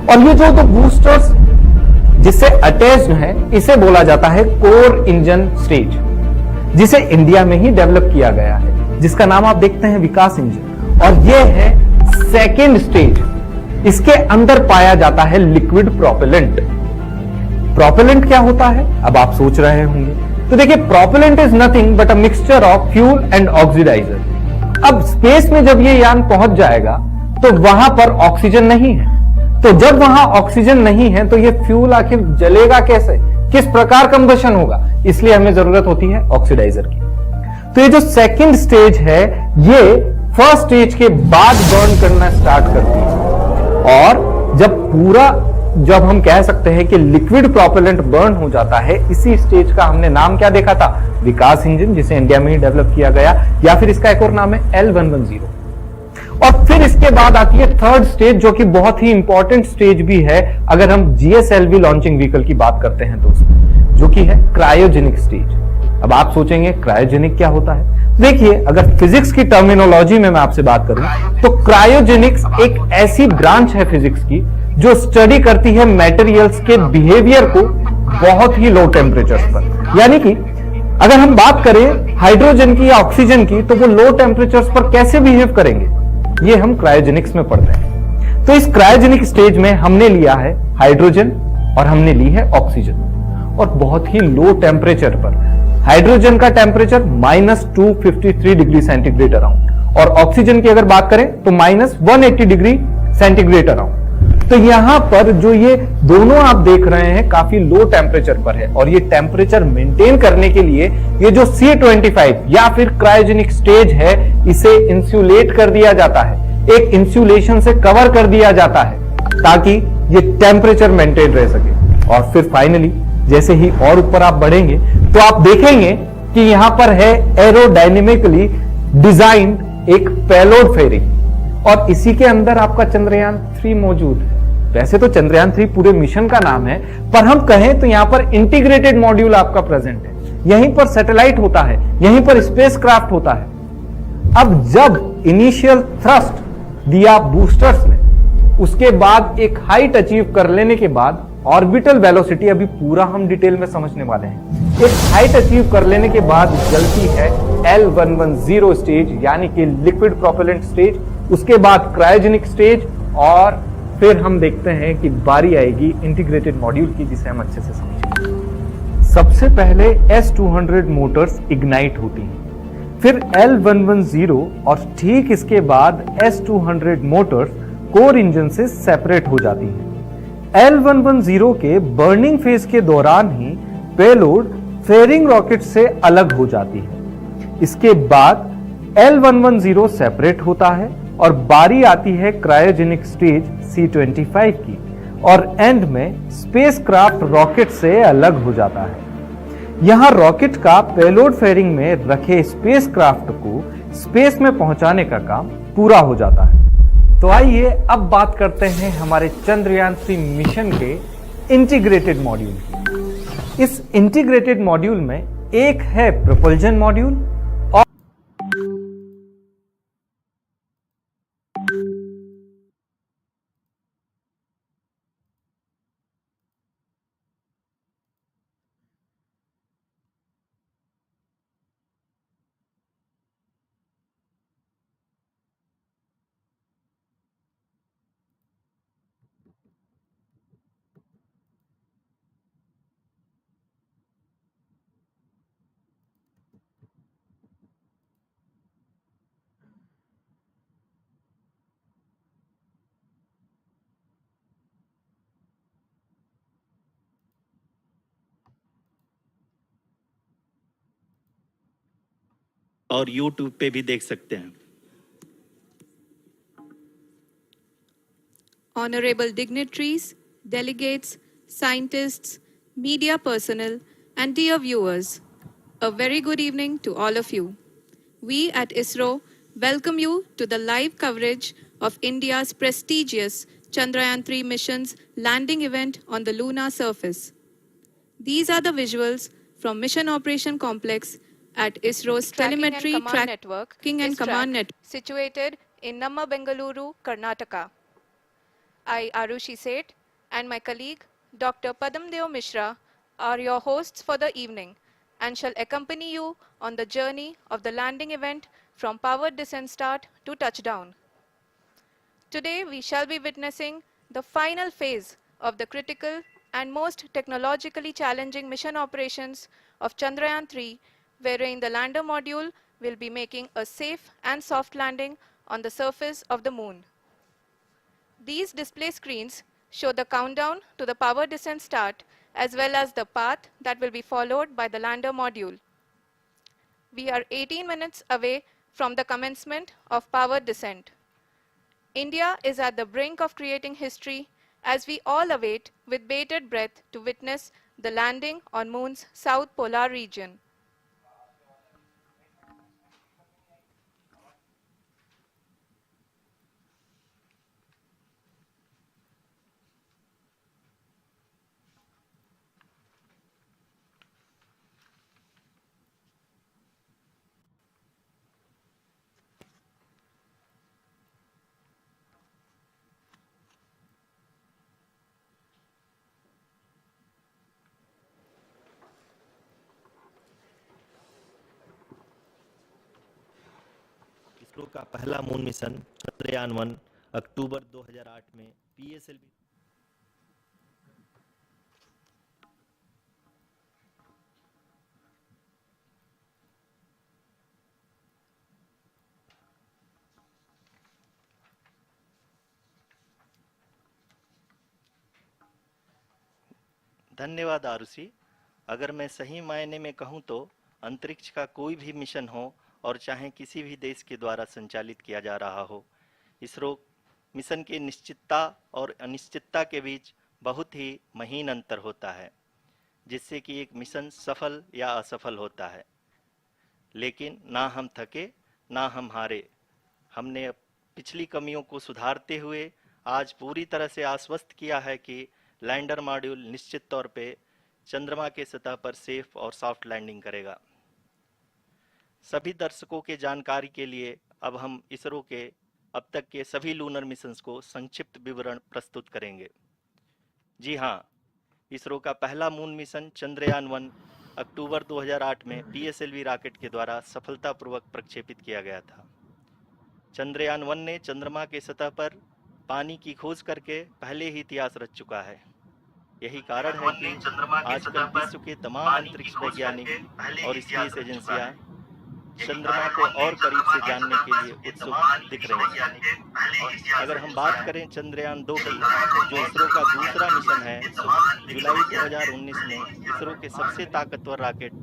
और ये जो दो बूस्टर्स जिससे अटैच्ड है, इसे बोला जाता है कोर इंजन स्टेज, जिसे इंडिया में ही डेवलप किया गया है, जिसका नाम आप देखते हैं विकास इंजन। और यह है सेकेंड स्टेज। इसके अंदर पाया जाता है लिक्विड प्रोपेलेंट। प्रोपेलेंट क्या होता है, अब आप सोच रहे होंगे। तो देखिए, propellant is nothing but a mixture of fuel and oxidizer. अब स्पेस में जब ये यान पहुंच जाएगा तो वहां पर ऑक्सीजन नहीं है, तो जब वहां ऑक्सीजन नहीं है तो ये फ्यूल आखिर जलेगा कैसे, किस प्रकार कंबशन होगा, इसलिए हमें जरूरत होती है ऑक्सीडाइजर की। तो ये जो सेकंड स्टेज है, ये फर्स्ट स्टेज के बाद बर्न करना स्टार्ट करती है, और जब हम कह सकते हैं कि लिक्विड प्रोपेलेंट बर्न हो जाता है, इसी स्टेज का हमने नाम क्या देखा था, विकास इंजन, जिसे इंडिया में ही डेवलप किया गया, या फिर इसका एक और नाम है L110। और फिर इसके बाद आती है थर्ड स्टेज, जो कि बहुत ही इंपॉर्टेंट स्टेज भी है अगर हम GSLV लॉन्चिंग व्हीकल की बात करते हैं दोस्तों, जो कि है क्रायोजेनिक स्टेज। अब आप सोचेंगे क्रायोजेनिक क्या होता है। देखिए, अगर फिजिक्स की टर्मिनोलॉजी में मैं आपसे बात करूं तो क्रायोजेनिक्स एक ऐसी ब्रांच है फिजिक्स की जो स्टडी करती है मटेरियल्स के बिहेवियर को बहुत ही लो टेम्परेचर पर। यानी कि अगर हम बात करें हाइड्रोजन की या ऑक्सीजन की, तो वो लो टेम्परेचर पर कैसे बिहेव करेंगे, ये हम क्रायोजेनिक्स में पढ़ते हैं। तो इस क्रायोजेनिक स्टेज में हमने लिया है हाइड्रोजन और हमने ली है ऑक्सीजन, और बहुत ही लो टेम्परेचर पर। हाइड्रोजन का टेम्परेचर -253 डिग्री सेंटीग्रेड अराउंड, और ऑक्सीजन की अगर बात करें तो -180 डिग्री सेंटीग्रेड अराउंड। तो यहां पर जो ये दोनों आप देख रहे हैं काफी लो टेम्परेचर पर है, और ये टेम्परेचर मेंटेन करने के लिए ये जो C25 या फिर क्रायोजेनिक स्टेज है, इसे इंसुलेट कर दिया जाता है, एक इंसुलेशन से कवर कर दिया जाता है, ताकि ये टेम्परेचर मेंटेन रह सके। और फिर फाइनली जैसे ही और ऊपर आप बढ़ेंगे तो आप देखेंगे कि यहां पर है एरोडायनेमिकली डिजाइंड एक पेलोड फेयरिंग, और इसी के अंदर आपका चंद्रयान 3 मौजूद है। वैसे तो चंद्रयान 3 पूरे मिशन का नाम है, पर हम कहें तो यहां पर इंटीग्रेटेड मॉड्यूल आपका प्रेजेंट है। यहीं पर सैटेलाइट होता है, यहीं पर स्पेसक्राफ्ट होता है। अब जब इनिशियल थ्रस्ट दिया बूस्टर्स ने, उसके बाद एक हाइट अचीव कर लेने के बाद ऑर्बिटल वेलोसिटी, अभी पूरा हम डिटेल में समझने वाले हैं, एक हाइट अचीव कर लेने के बाद जलती है L110 स्टेज, यानी कि लिक्विड प्रोपेलेंट स्टेज, उसके बाद क्रायोजेनिक स्टेज, और फिर हम देखते हैं कि बारी आएगी इंटीग्रेटेड मॉड्यूल की, जिसे हम अच्छे से समझेंगे। सबसे पहले S200 मोटर्स इग्नाइट होती हैं, फिर L110, और ठीक इसके बाद S200 मोटर्स कोर इंजन से सेपरेट हो जाती हैं। L110 के बर्निंग फेज के दौरान ही पेलोड फेयरिंग रॉकेट से अलग हो जाती है। इसके बाद L110 सेपरेट होता है और बारी आती है क्रायोजेनिक स्टेज C25 की, और एंड में स्पेसक्राफ्ट रॉकेट से अलग हो जाता है। यहां रॉकेट का पेलोड फेयरिंग में रखे स्पेसक्राफ्ट को स्पेस में पहुंचाने का काम पूरा हो जाता है। तो आइए अब बात करते हैं हमारे चंद्रयान 3 मिशन के इंटीग्रेटेड मॉड्यूल की। इस इंटीग्रेटेड मॉड्यूल में एक है प्रोपल्जन मॉड्यूल, और
और यूट्यूब पे भी देख सकते हैं।
Honorable dignitaries, delegates, scientists, media personnel, and dear viewers, a very good evening to all of you. We at Isro welcome you to the live coverage of India's prestigious Chandrayaan 3 mission's landing event on the lunar surface. These are the visuals from Mission Operation Complex at ISRO's Telemetry, Tracking and Command Network,
situated in Namma, Bengaluru, Karnataka. I, Arushi Seth, and my colleague, Dr. Padamdeo Mishra, are your hosts for the evening and shall accompany you on the journey of the landing event from powered descent start to touchdown. Today, we shall be witnessing the final phase of the critical and most technologically challenging mission operations of Chandrayaan 3, wherein the lander module will be making a safe and soft landing on the surface of the moon. These display screens show the countdown to the power descent start as well as the path that will be followed by the lander module. We are 18 minutes away from the commencement of power descent. India is at the brink of creating history as we all await with bated breath to witness the landing on Moon's south polar region.
ISRO का पहला moon mission Chandrayaan 1 अक्टूबर 2008 में PSLV धन्यवाद आरुषि। अगर मैं सही मायने में कहूं तो अंतरिक्ष का कोई भी मिशन हो और चाहे किसी भी देश के द्वारा संचालित किया जा रहा हो, इसरो मिशन के निश्चितता और अनिश्चितता के बीच बहुत ही महीन अंतर होता है, जिससे कि एक मिशन सफल या असफल होता है। लेकिन ना हम थके ना हम हारे। हमने पिछली कमियों को सुधारते हुए आज पूरी तरह से आश्वस्त किया है कि लैंडर मॉड्यूल निश्चित तौर पे चंद्रमा के सतह पर सेफ और सॉफ्ट लैंडिंग करेगा। सभी दर्शकों के जानकारी के लिए अब हम इसरो के अब तक के सभी लूनर मिशंस को संक्षिप्त विवरण प्रस्तुत करेंगे। जी हाँ, इसरो का पहला मून मिशन चंद्रयान 1 अक्टूबर 2008 में पीएसएलवी रॉकेट के द्वारा सफलतापूर्वक प्रक्षेपित किया गया था। चंद्रयान 1 ने चंद्रमा के सतह पर पानी की खोज करके पहले ही इतिहास रच चुका है। यही कारण है कि आजकल विश्व के तमाम अंतरिक्ष वैज्ञानिक और स्पेस एजेंसियां चंद्रमा को और करीब से जानने के लिए उत्सुक दिख रही हैं। अगर हम बात करें चंद्रयान 2 की, जो इसरो का दूसरा मिशन है, जुलाई 2019 में इसरो के सबसे ताकतवर रॉकेट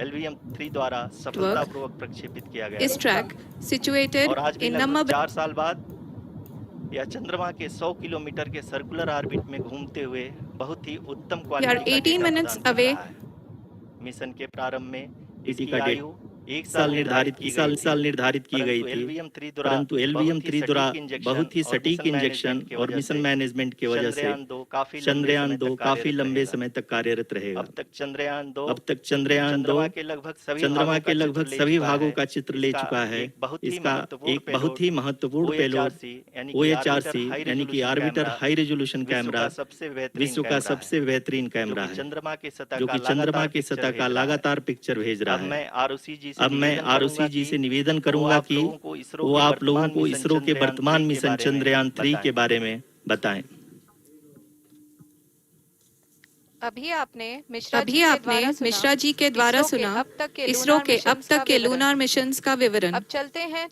LVM-3 द्वारा सफलतापूर्वक प्रक्षेपित किया गया
is track situated
और आज भी
in
लगभग
Namma
4 साल बाद यह चंद्रमा के 100 किलोमीटर के सर्कुलर ऑर्बिट में घूमते हुए बहुत ही उत्तम
We are 18 minutes away.
Mission के प्रारंभ में इसकी
का
आयु एक
साल निर्धारित की गई थी, परंतु LVM-3 द्वारा बहुत ही सटीक इंजेक्शन और मिशन मैनेजमेंट की वजह से चंद्रयान 2 काफी लंबे समय तक कार्यरत रहेगा।
अब तक चंद्रयान 2
चंद्रमा के लगभग सभी भागों का चित्र ले चुका है। इसका एक बहुत ही महत्वपूर्ण पेलोड OHRC यानी कि ऑर्बिटर हाई रेजोल्यूशन कैमरा विश्व का सबसे बेहतरीन कैमरा है, जो कि चंद्रमा की सतह का लगातार पिक्चर भेज रहा है। अब मैं आरुषि जी से निवेदन करूंगा कि वो आप लोगों को इसरो के वर्तमान मिशन चंद्रयान 3 के बारे में बताएं।
अभी आपने मिश्रा जी के द्वारा सुना इसरो के अब तक के लूनार मिशंस का विवरण।
अब चलते हैं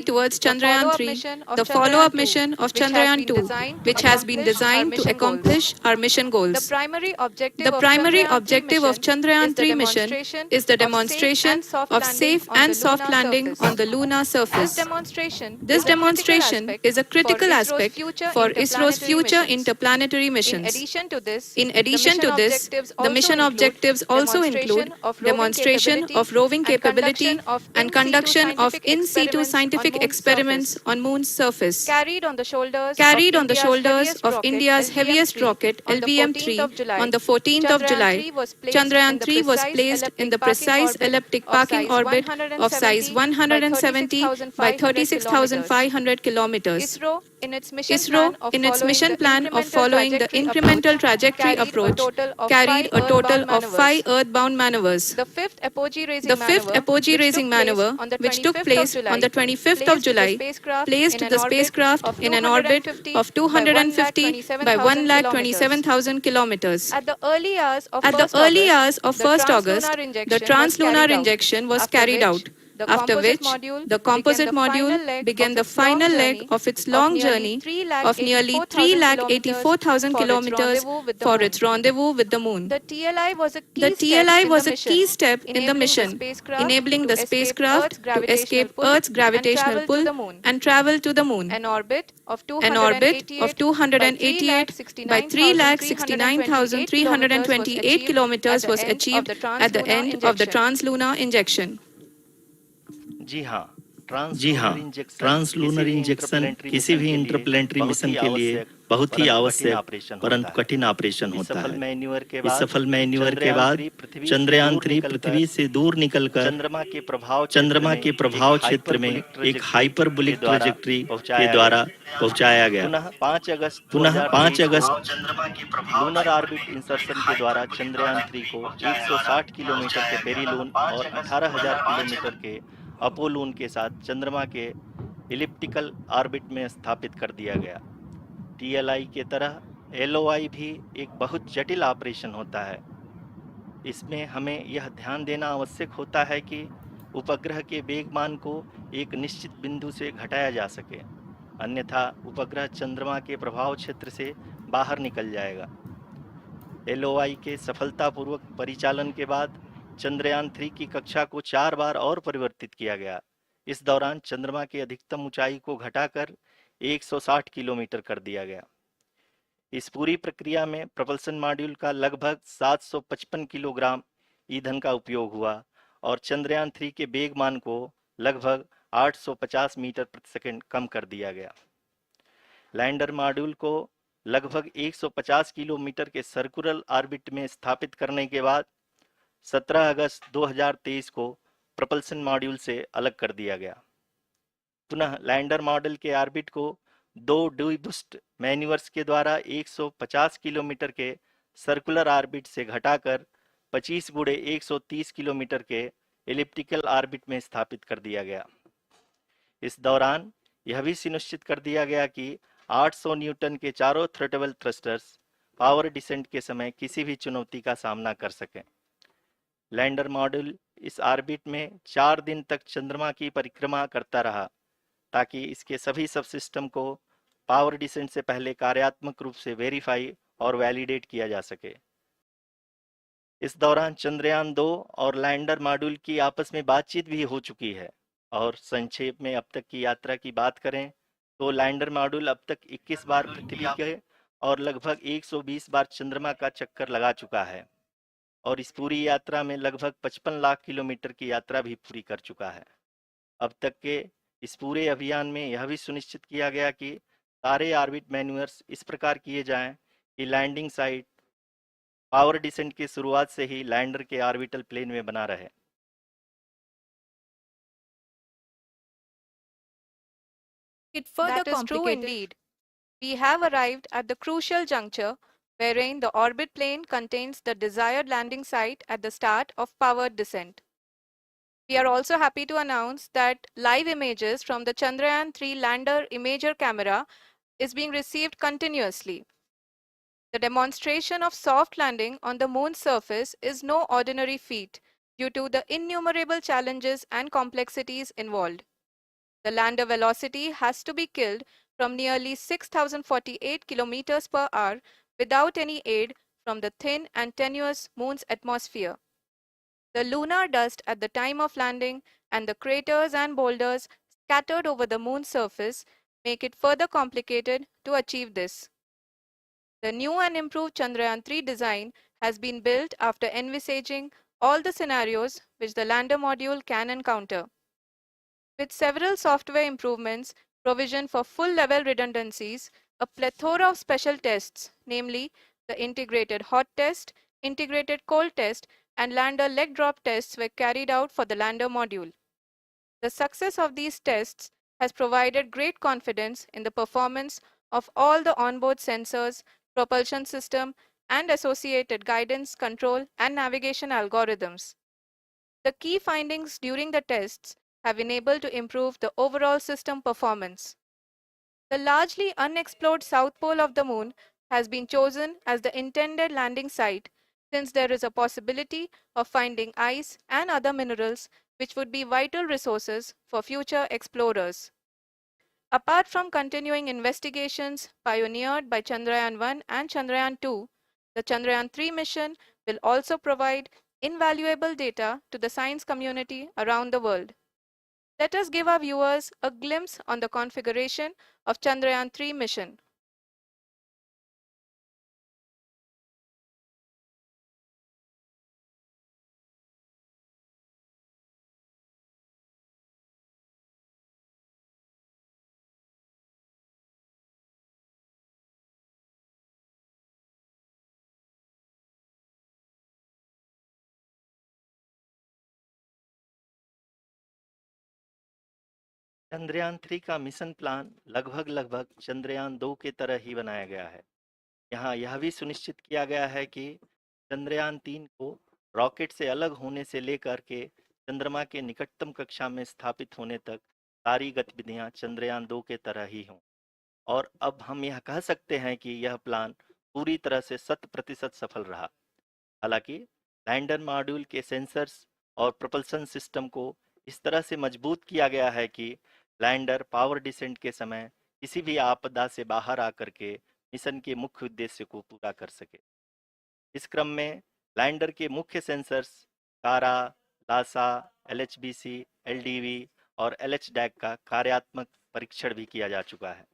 towards Chandrayaan 3,
the
the
follow-up
follow-up mission of
which has
Chandrayaan
been
2,
designed to
which has been
accomplish our
designed to
mission goals.
accomplish our mission
The
goals.
primary objective
The
of
primary
Chandrayaan 3
objective of
mission
Chandrayaan
is the
3 mission
demonstration
is the
of safe
demonstration
and soft
of
landing
safe
on the
and soft
lunar
landing
surface.
on the lunar
This
surface.
demonstration
This
is a critical
demonstration
aspect
is a
for
critical
ISRO's
aspect
future
for ISRO's
interplanetary
future
missions.
interplanetary
In
missions.
addition to this,
In
the
addition
mission
to this,
objectives
the
also
mission
include
objectives also include
demonstration of roving
demonstration
capability
of roving
and
capability
conduction of
and conduction of in situ
experiments on
scientific
Moon's
experiments
surface.
on Moon's surface.
Carried on the shoulders
Carried
of
on the
India's
shoulders
heaviest
of
rocket
India's heaviest
LVM-3
rocket
on the 14th of
LVM-3
July,
on the 14th of
Chandrayaan
July.
3 was placed
Chandrayaan
in the
3 was
precise
placed in the
elliptic parking
precise
orbit
elliptic
of
parking
size
orbit of size
170 by
170 by 36,500 kilometers.
ISRO, in its mission
ISRO,
plan of
in its
following
mission
the
plan of following the incremental trajectory
carried a
approach,
total of
carried
5
a total
earthbound
of 5
maneuvers.
earthbound maneuvers.
The fifth apogee raising
The fifth
maneuver,
apogee
which
raising
took place
maneuver,
on the
which took
25th of
place
July,
on the 25th of
placed
July,
the spacecraft
placed
in an
the
orbit
spacecraft
of
in an orbit
250
of 250 by
1,27,000
1,27,000 kilometers.
At the early hours of
At the
1st
early
August,
hours of
the
1st August,
translunar
the
injection
translunar injection was
after
carried
which
out,
the
after
composite
which
module
the composite
began the
module
final leg
began
of
the
its long
final leg
journey
of its long
of nearly
journey of nearly
384,000
384,000
kilometers
kilometers
for its rendezvous with the
for
moon.
its rendezvous with the moon.
The TLI was a
The
key step
TLI
in
was
the
a key
mission,
step in the
enabling the
mission,
spacecraft
enabling
to
the
escape
spacecraft
Earth's
to
gravitational
escape
pull
Earth's
and
gravitational
travel to
pull
the moon.
and travel to the moon.
An orbit of
An orbit of
288
by
by 3,69,328
3,69,328
kilometers
kilometers
was
was
achieved
achieved
at the end of the
translunar injection.
जी हाँ,
जी हाँ, translunar injection किसी भी interplanetary mission के लिए बहुत ही आवश्यक परंतु कठिन ऑपरेशन होता है। इस सफल मैन्यूवर के बाद चंद्रयान 3 पृथ्वी से दूर निकलकर चंद्रमा के प्रभाव क्षेत्र में एक हाइपरबोलिक ट्रैजेक्टरी के द्वारा पहुंचाया गया।
पुनः 5 अगस्त लूनर ऑर्बिट इंसर्शन के द्वारा चंद्रयान 3 को 160 किलोमीटर के पेरीलून और 18,000 किलोमीटर के अपोलून के साथ चंद्रमा के इलिप्टिकल ऑर्बिट में स्थापित कर दिया गया। टीएलआई के तरह एलओआई भी एक बहुत जटिल ऑपरेशन होता है। इसमें हमें यह ध्यान देना आवश्यक होता है कि उपग्रह के वेगमान को एक निश्चित बिंदु से घटाया जा सके, अन्यथा उपग्रह चंद्रमा के प्रभाव क्षेत्र से बाहर निकल जाएगा। एलओआई के सफलतापूर्वक परिचालन के बाद चंद्रयान 3 की कक्षा को 4 बार और परिवर्तित किया गया। इस दौरान चंद्रमा की अधिकतम ऊंचाई को घटाकर 160 किलोमीटर कर दिया गया। इस पूरी प्रक्रिया में प्रपल्सन मॉड्यूल का लगभग 755 किलोग्राम ईंधन का उपयोग हुआ और चंद्रयान 3 के वेगमान को लगभग 850 मीटर प्रति सेकंड कम कर दिया गया। लैंडर मॉड्यूल को लगभग 150 किलोमीटर के सर्कुलर ऑर्बिट में स्थापित करने के बाद 17 अगस्त 2023 को प्रपल्सन मॉड्यूल से अलग कर दिया गया। पुनः लैंडर मॉडल के ऑर्बिट को 2 डीबूस्ट मैन्यूवर्स के द्वारा 150 किलोमीटर के सर्कुलर ऑर्बिट से घटाकर 25 गुणे 130 किलोमीटर के एलिप्टिकल ऑर्बिट में स्थापित कर दिया गया। इस दौरान यह भी सुनिश्चित कर दिया गया कि 800 न्यूटन के चारों थ्रोटल थ्रस्टर्स पावर डिसेंट के समय किसी भी चुनौती का सामना कर सकें। लैंडर मॉड्यूल इस ऑर्बिट में 4 दिन तक चंद्रमा की परिक्रमा करता रहा ताकि इसके सभी सब सिस्टम को पावर डिसेंट से पहले कार्यात्मक रूप से वेरीफाई और वैलिडेट किया जा सके। इस दौरान चंद्रयान 2 और लैंडर मॉड्यूल की आपस में बातचीत भी हो चुकी है। और संक्षेप में अब तक की यात्रा की बात करें तो लैंडर मॉड्यूल अब तक 21 बार पृथ्वी के और लगभग 120 बार चंद्रमा का चक्कर लगा चुका है और इस पूरी यात्रा में लगभग 55 लाख किलोमीटर की यात्रा भी पूरी कर चुका है। अब तक के इस पूरे अभियान में यह भी सुनिश्चित किया गया कि सारे ऑर्बिट मैन्यूवर्स इस प्रकार किए जाएं कि लैंडिंग साइट पावर डिसेंट की शुरुआत से ही लैंडर के ऑर्बिटल प्लेन में बना रहे।
That is true indeed. We have arrived at the crucial juncture wherein the orbit plane contains the desired landing site at the start of powered descent. We are also happy to announce that live images from the Chandrayaan 3 lander imager camera is being received continuously. The demonstration of soft landing on the moon's surface is no ordinary feat due to the innumerable challenges and complexities involved. The lander velocity has to be killed from nearly 6,048 kilometers per hour without any aid from the thin and tenuous moon's atmosphere. The lunar dust at the time of landing and the craters and boulders scattered over the moon's surface make it further complicated to achieve this. The new and improved Chandrayaan-3 design has been built after envisaging all the scenarios which the lander module can encounter. With several software improvements, provision for full-level redundancies, a plethora of special tests, namely the integrated hot test, integrated cold test, and lander leg drop tests were carried out for the lander module. The success of these tests has provided great confidence in the performance of all the onboard sensors, propulsion system, and associated guidance, control, and navigation algorithms. The key findings during the tests have enabled to improve the overall system performance. The largely unexplored south pole of the moon has been chosen as the intended landing site since there is a possibility of finding ice and other minerals which would be vital resources for future explorers. Apart from continuing investigations pioneered by Chandrayaan-1 and Chandrayaan-2, the Chandrayaan-3 mission will also provide invaluable data to the science community around the world. Let us give our viewers a glimpse on the configuration of Chandrayaan-3 mission.
Chandrayaan 3 का mission plan लगभग चंद्रयान 2 के तरह ही बनाया गया है। यहाँ यह भी सुनिश्चित किया गया है कि चंद्रयान 3 को रॉकेट से अलग होने से लेकर के चंद्रमा के निकटतम कक्षा में स्थापित होने तक सारी गतिविधियां चंद्रयान 2 के तरह ही हों। और अब हम यह कह सकते हैं कि यह प्लान पूरी तरह से 100% सफल रहा। हालांकि लैंडर मॉड्यूल के सेंसर्स और propulsion सिस्टम को इस तरह से मजबूत किया गया है कि लैंडर पावर डिसेंट के समय किसी भी आपदा से बाहर आकर के मिशन के मुख्य उद्देश्य को पूरा कर सके। इस क्रम में लैंडर के मुख्य सेंसर्स कारा, लासा, LHBC, LDV और LHDAC का कार्यात्मक परीक्षण भी किया जा चुका है।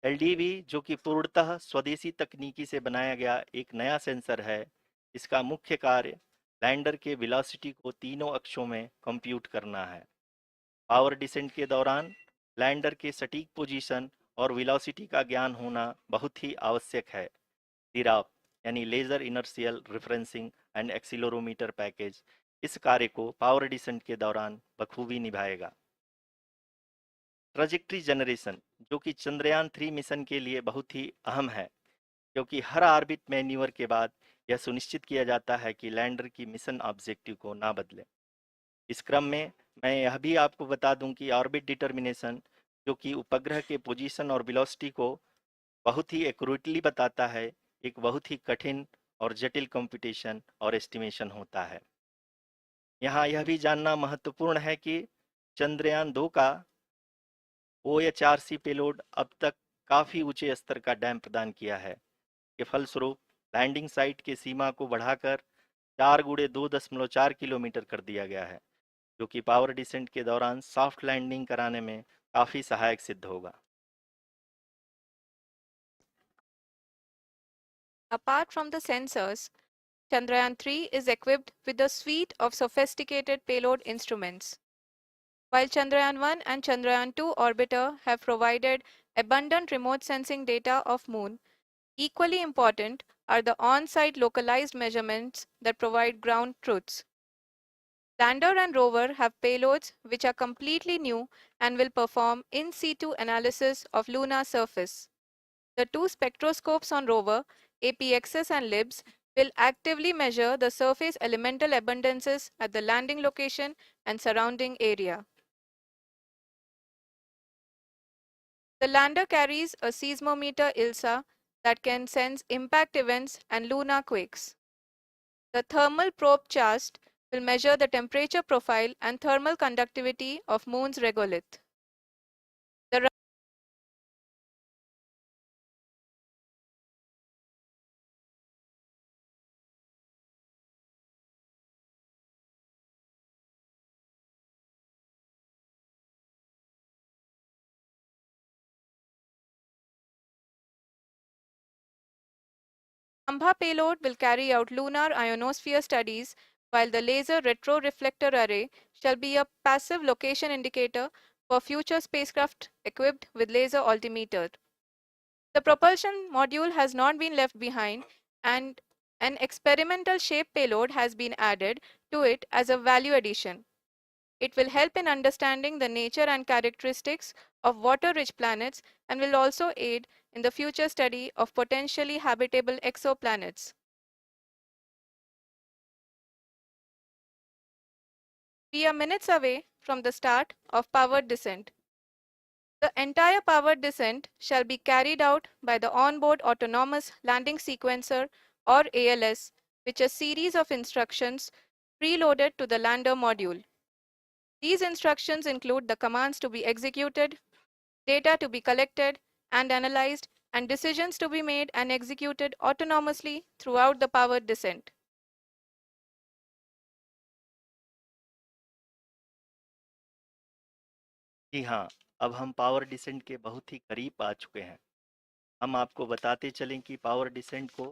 LDV जो कि पूर्णतः स्वदेशी तकनीकी से बनाया गया एक नया सेंसर है, इसका मुख्य कार्य लैंडर के वेलोसिटी को तीनों अक्षों में कंप्यूट करना है। पावर डिसेंट के दौरान लैंडर के सटीक पोजीशन और वेलोसिटी का ज्ञान होना बहुत ही आवश्यक है। लिराप यानी laser inertial referencing and accelerometer package इस कार्य को पावर डिसेंट के दौरान बखूबी निभाएगा। ट्रजेक्ट्री जनरेशन जो कि चंद्रयान 3 मिशन के लिए बहुत ही अहम है, क्योंकि हर ऑर्बिट मैन्यूवर के बाद यह सुनिश्चित किया जाता है कि लैंडर की मिशन ऑब्जेक्टिव को ना बदले। इस क्रम में मैं यह भी आपको बता दूं कि ऑर्बिट डिटर्मिनेशन जो कि उपग्रह के पोजीशन और वेलोसिटी को बहुत ही एक्यूरेटली बताता है, एक बहुत ही कठिन और जटिल कंप्यूटेशन और एस्टिमेशन होता है। यहाँ यह भी जानना महत्वपूर्ण है कि चंद्रयान 2 का OHRC पेलोड अब तक काफ़ी ऊंचे स्तर का डैम प्रदान किया है, के फलस्वरूप लैंडिंग साइट के सीमा को बढ़ाकर 4 गुणे 2.4 किलोमीटर कर दिया गया है, जो कि पावर डिसेंट के दौरान सॉफ्ट लैंडिंग कराने में काफ़ी सहायक सिद्ध होगा।
Apart from the sensors, Chandrayaan-3 is equipped with a suite of sophisticated payload instruments. While Chandrayaan-1 and Chandrayaan-2 orbiter have provided abundant remote sensing data of Moon, equally important are the on-site localized measurements that provide ground truths. Lander and rover have payloads which are completely new and will perform in situ analysis of lunar surface. The two spectroscopes on rover, APXS and LIBS, will actively measure the surface elemental abundances at the landing location and surrounding area. The lander carries a seismometer ILSA that can sense impact events and lunar quakes. The thermal probe CHAST will measure the temperature profile and thermal conductivity of Moon's regolith. The Rambha payload will carry out lunar ionosphere studies, while the laser retroreflector array shall be a passive location indicator for future spacecraft equipped with laser altimeter. The propulsion module has not been left behind, and an experimental shape payload has been added to it as a value addition. It will help in understanding the nature and characteristics of water-rich planets and will also aid in the future study of potentially habitable exoplanets. We are minutes away from the start of powered descent. The entire powered descent shall be carried out by the onboard autonomous landing sequencer, or ALS, which is a series of instructions preloaded to the lander module. These instructions include the commands to be executed, data to be collected and analyzed, and decisions to be made and executed autonomously throughout the powered descent.
जी हाँ, अब हम power descent के बहुत ही करीब आ चुके हैं। हम आपको बताते चलें कि पावर डिसेंट को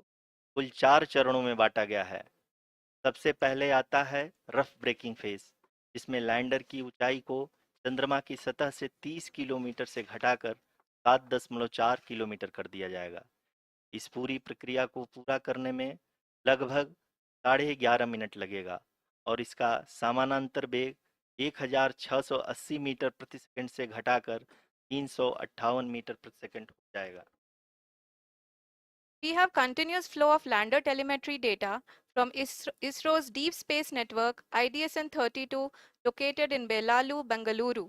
कुल 4 चरणों में बांटा गया है। सबसे पहले आता है रफ ब्रेकिंग फेज, जिसमें लैंडर की ऊंचाई को चंद्रमा की सतह से 30 किलोमीटर से घटाकर 7.4 किलोमीटर कर दिया जाएगा। इस पूरी प्रक्रिया को पूरा करने में लगभग 11.5 मिनट लगेगा और इसका समानांतर वेग 1680 मीटर प्रति सेकंड से घटाकर 358 मीटर प्रति सेकंड हो जाएगा।
We have continuous flow of lander telemetry data from ISRO's Deep Space Network IDSN-32 located in Belalu, Bengaluru.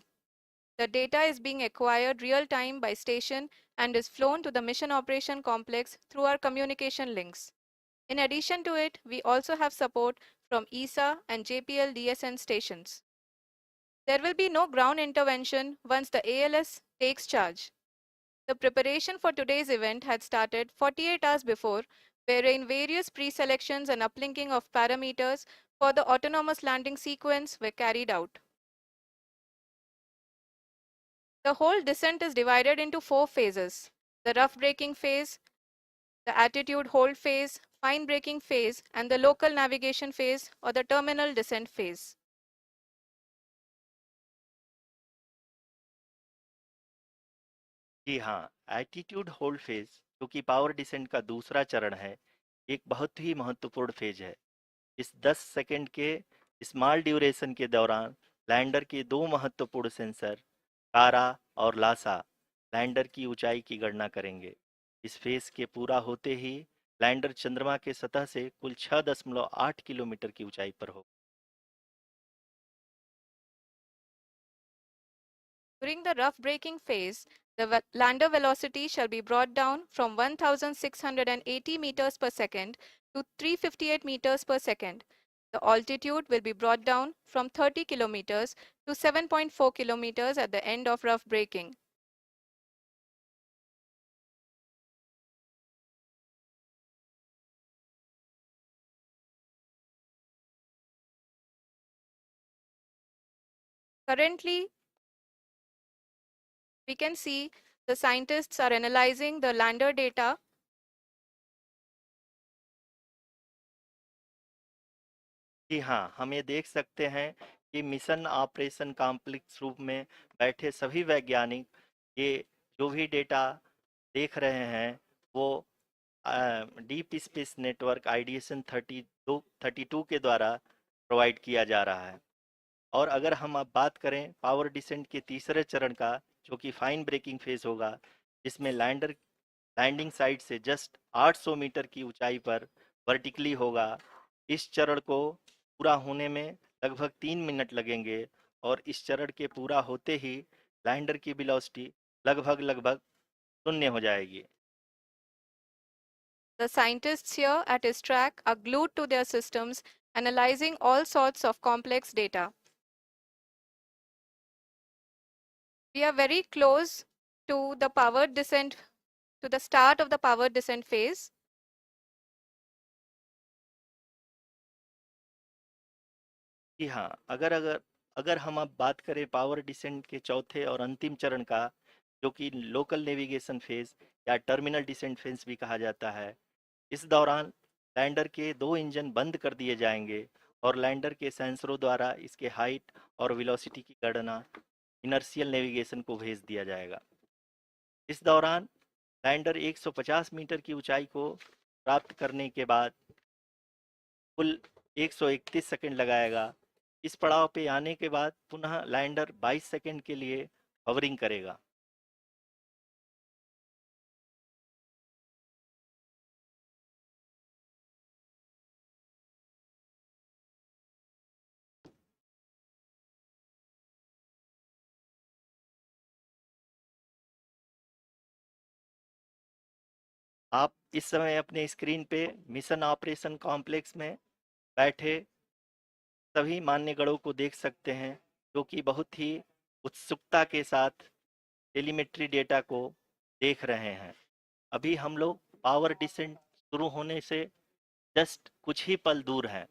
The data is being acquired real-time by station and is flown to the Mission Operation Complex through our communication links. In addition to it, we also have support from ESA and JPL DSN stations. There will be no ground intervention once the ALS takes charge. The preparation for today's event had started 48 hours before, wherein various pre-selections and uplinking of parameters for the autonomous landing sequence were carried out. The whole descent is divided into 4 phases: the rough braking phase, the attitude hold phase, fine braking phase, and the local navigation phase or the terminal descent phase.
जी हाँ, attitude hold phase, जो कि power descent का दूसरा चरण है, एक बहुत ही महत्वपूर्ण फेज है। इस 10 सेकंड के स्मॉल ड्यूरेशन के दौरान लैंडर के 2 महत्वपूर्ण सेंसर कारा और लासा लैंडर की ऊंचाई की गणना करेंगे। इस फेज के पूरा होते ही लैंडर चंद्रमा के सतह से कुल 6.8 किलोमीटर की ऊंचाई पर हो।
During the rough braking phase, the lander velocity shall be brought down from 1680 meters per second to 358 meters per second. The altitude will be brought down from 30 kilometers to 7.4 kilometers at the end of rough braking. Currently, we can see the scientists are analyzing the lander data.
जी हाँ, हम ये देख सकते हैं कि mission operation complex रूप में बैठे सभी वैज्ञानिक ये जो भी डेटा देख रहे हैं वो डीप स्पेस नेटवर्क आईडीएसएन 32 के द्वारा प्रोवाइड किया जा रहा है। और अगर हम अब बात करें पावर डिसेंट के तीसरे चरण का, जो कि फाइन ब्रेकिंग फेज होगा, जिसमें लैंडिंग साइट से जस्ट 800 मीटर की ऊंचाई पर वर्टिकली होगा। इस चरण को पूरा होने में लगभग 3 मिनट लगेंगे और इस चरण के पूरा होते ही लैंडर की वेलोसिटी लगभग 0 हो जाएगी।
The scientists here at ISTRAC are glued to their systems, analyzing all sorts of complex data. We are very close to the powered descent, to the start of the powered descent phase.
जी हाँ, अगर अगर अगर हम अब बात करें power descent के चौथे और अंतिम चरण का, जो कि लोकल नेविगेशन फेज या टर्मिनल डिसेंट फेज भी कहा जाता है, इस दौरान लैंडर के 2 इंजन बंद कर दिए जाएंगे और लैंडर के सेंसरों द्वारा इसके हाइट और वेलोसिटी की गणना इनर्शियल नेविगेशन को भेज दिया जाएगा। इस दौरान लैंडर 150 मीटर की ऊंचाई को प्राप्त करने के बाद कुल 131 सेकंड लगाएगा। इस पड़ाव पे आने के बाद पुनः लैंडर 22 सेकंड के लिए हवरिंग करेगा। आप इस समय अपने स्क्रीन पे मिशन ऑपरेशन कॉम्प्लेक्स में बैठे सभी मान्यगणों को देख सकते हैं, जो कि बहुत ही उत्सुकता के साथ टेलीमेट्री डेटा को देख रहे हैं। अभी हम लोग पावर डिसेंट शुरू होने से जस्ट कुछ ही पल दूर हैं।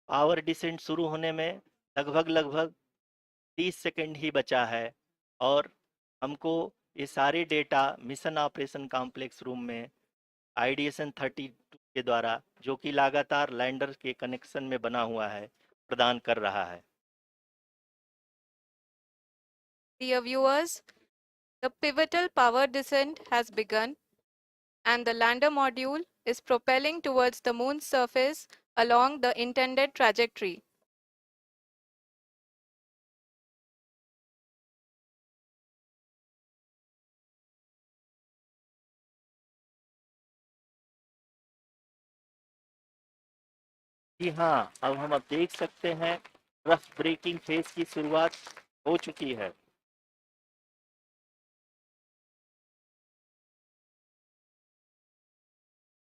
पावर डिसेंट शुरू होने में लगभग 30 सेकंड ही बचा है और हमको ये सारे data mission operation complex room में आईडीएसएन 32 के द्वारा, जो कि लगातार लैंडर के कनेक्शन में बना हुआ है, प्रदान कर रहा है।
Dear viewers, the pivotal power descent has begun and the lander module is propelling towards the moon's surface along the intended trajectory.
जी हाँ, अब हम देख सकते हैं रफ ब्रेकिंग फेज की शुरुआत हो चुकी है।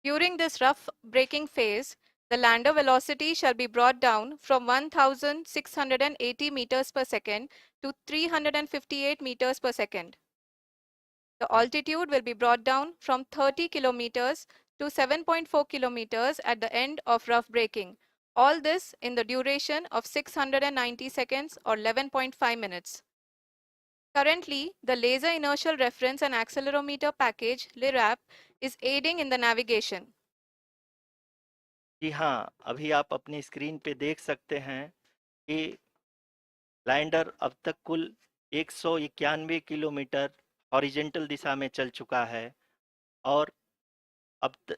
During this rough braking phase, the lander velocity shall be brought down from 1680 meters per second to 358 meters per second. The altitude will be brought down from 30 kilometers to 7.4 kilometers at the end of rough braking. All this in the duration of 690 seconds or 11.5 minutes. Currently, the Laser Inertial Reference and Accelerometer package (LIRAP) is aiding in the navigation.
जी हाँ, अभी आप अपनी screen पे देख सकते हैं कि lander अब तक कुल 191 किलोमीटर हॉरिजेंटल दिशा में चल चुका है और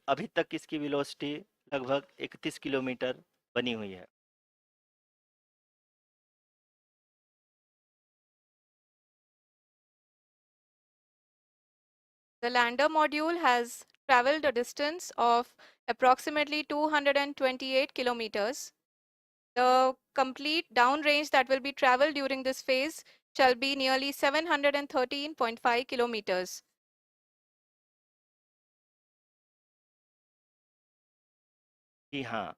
अभी तक इसकी वेलोसिटी लगभग 31 किलोमीटर बनी हुई है।
The lander module has traveled a distance of approximately 228 kilometers. The complete downrange that will be traveled during this phase shall be nearly 713.5 kilometers.
जी हाँ,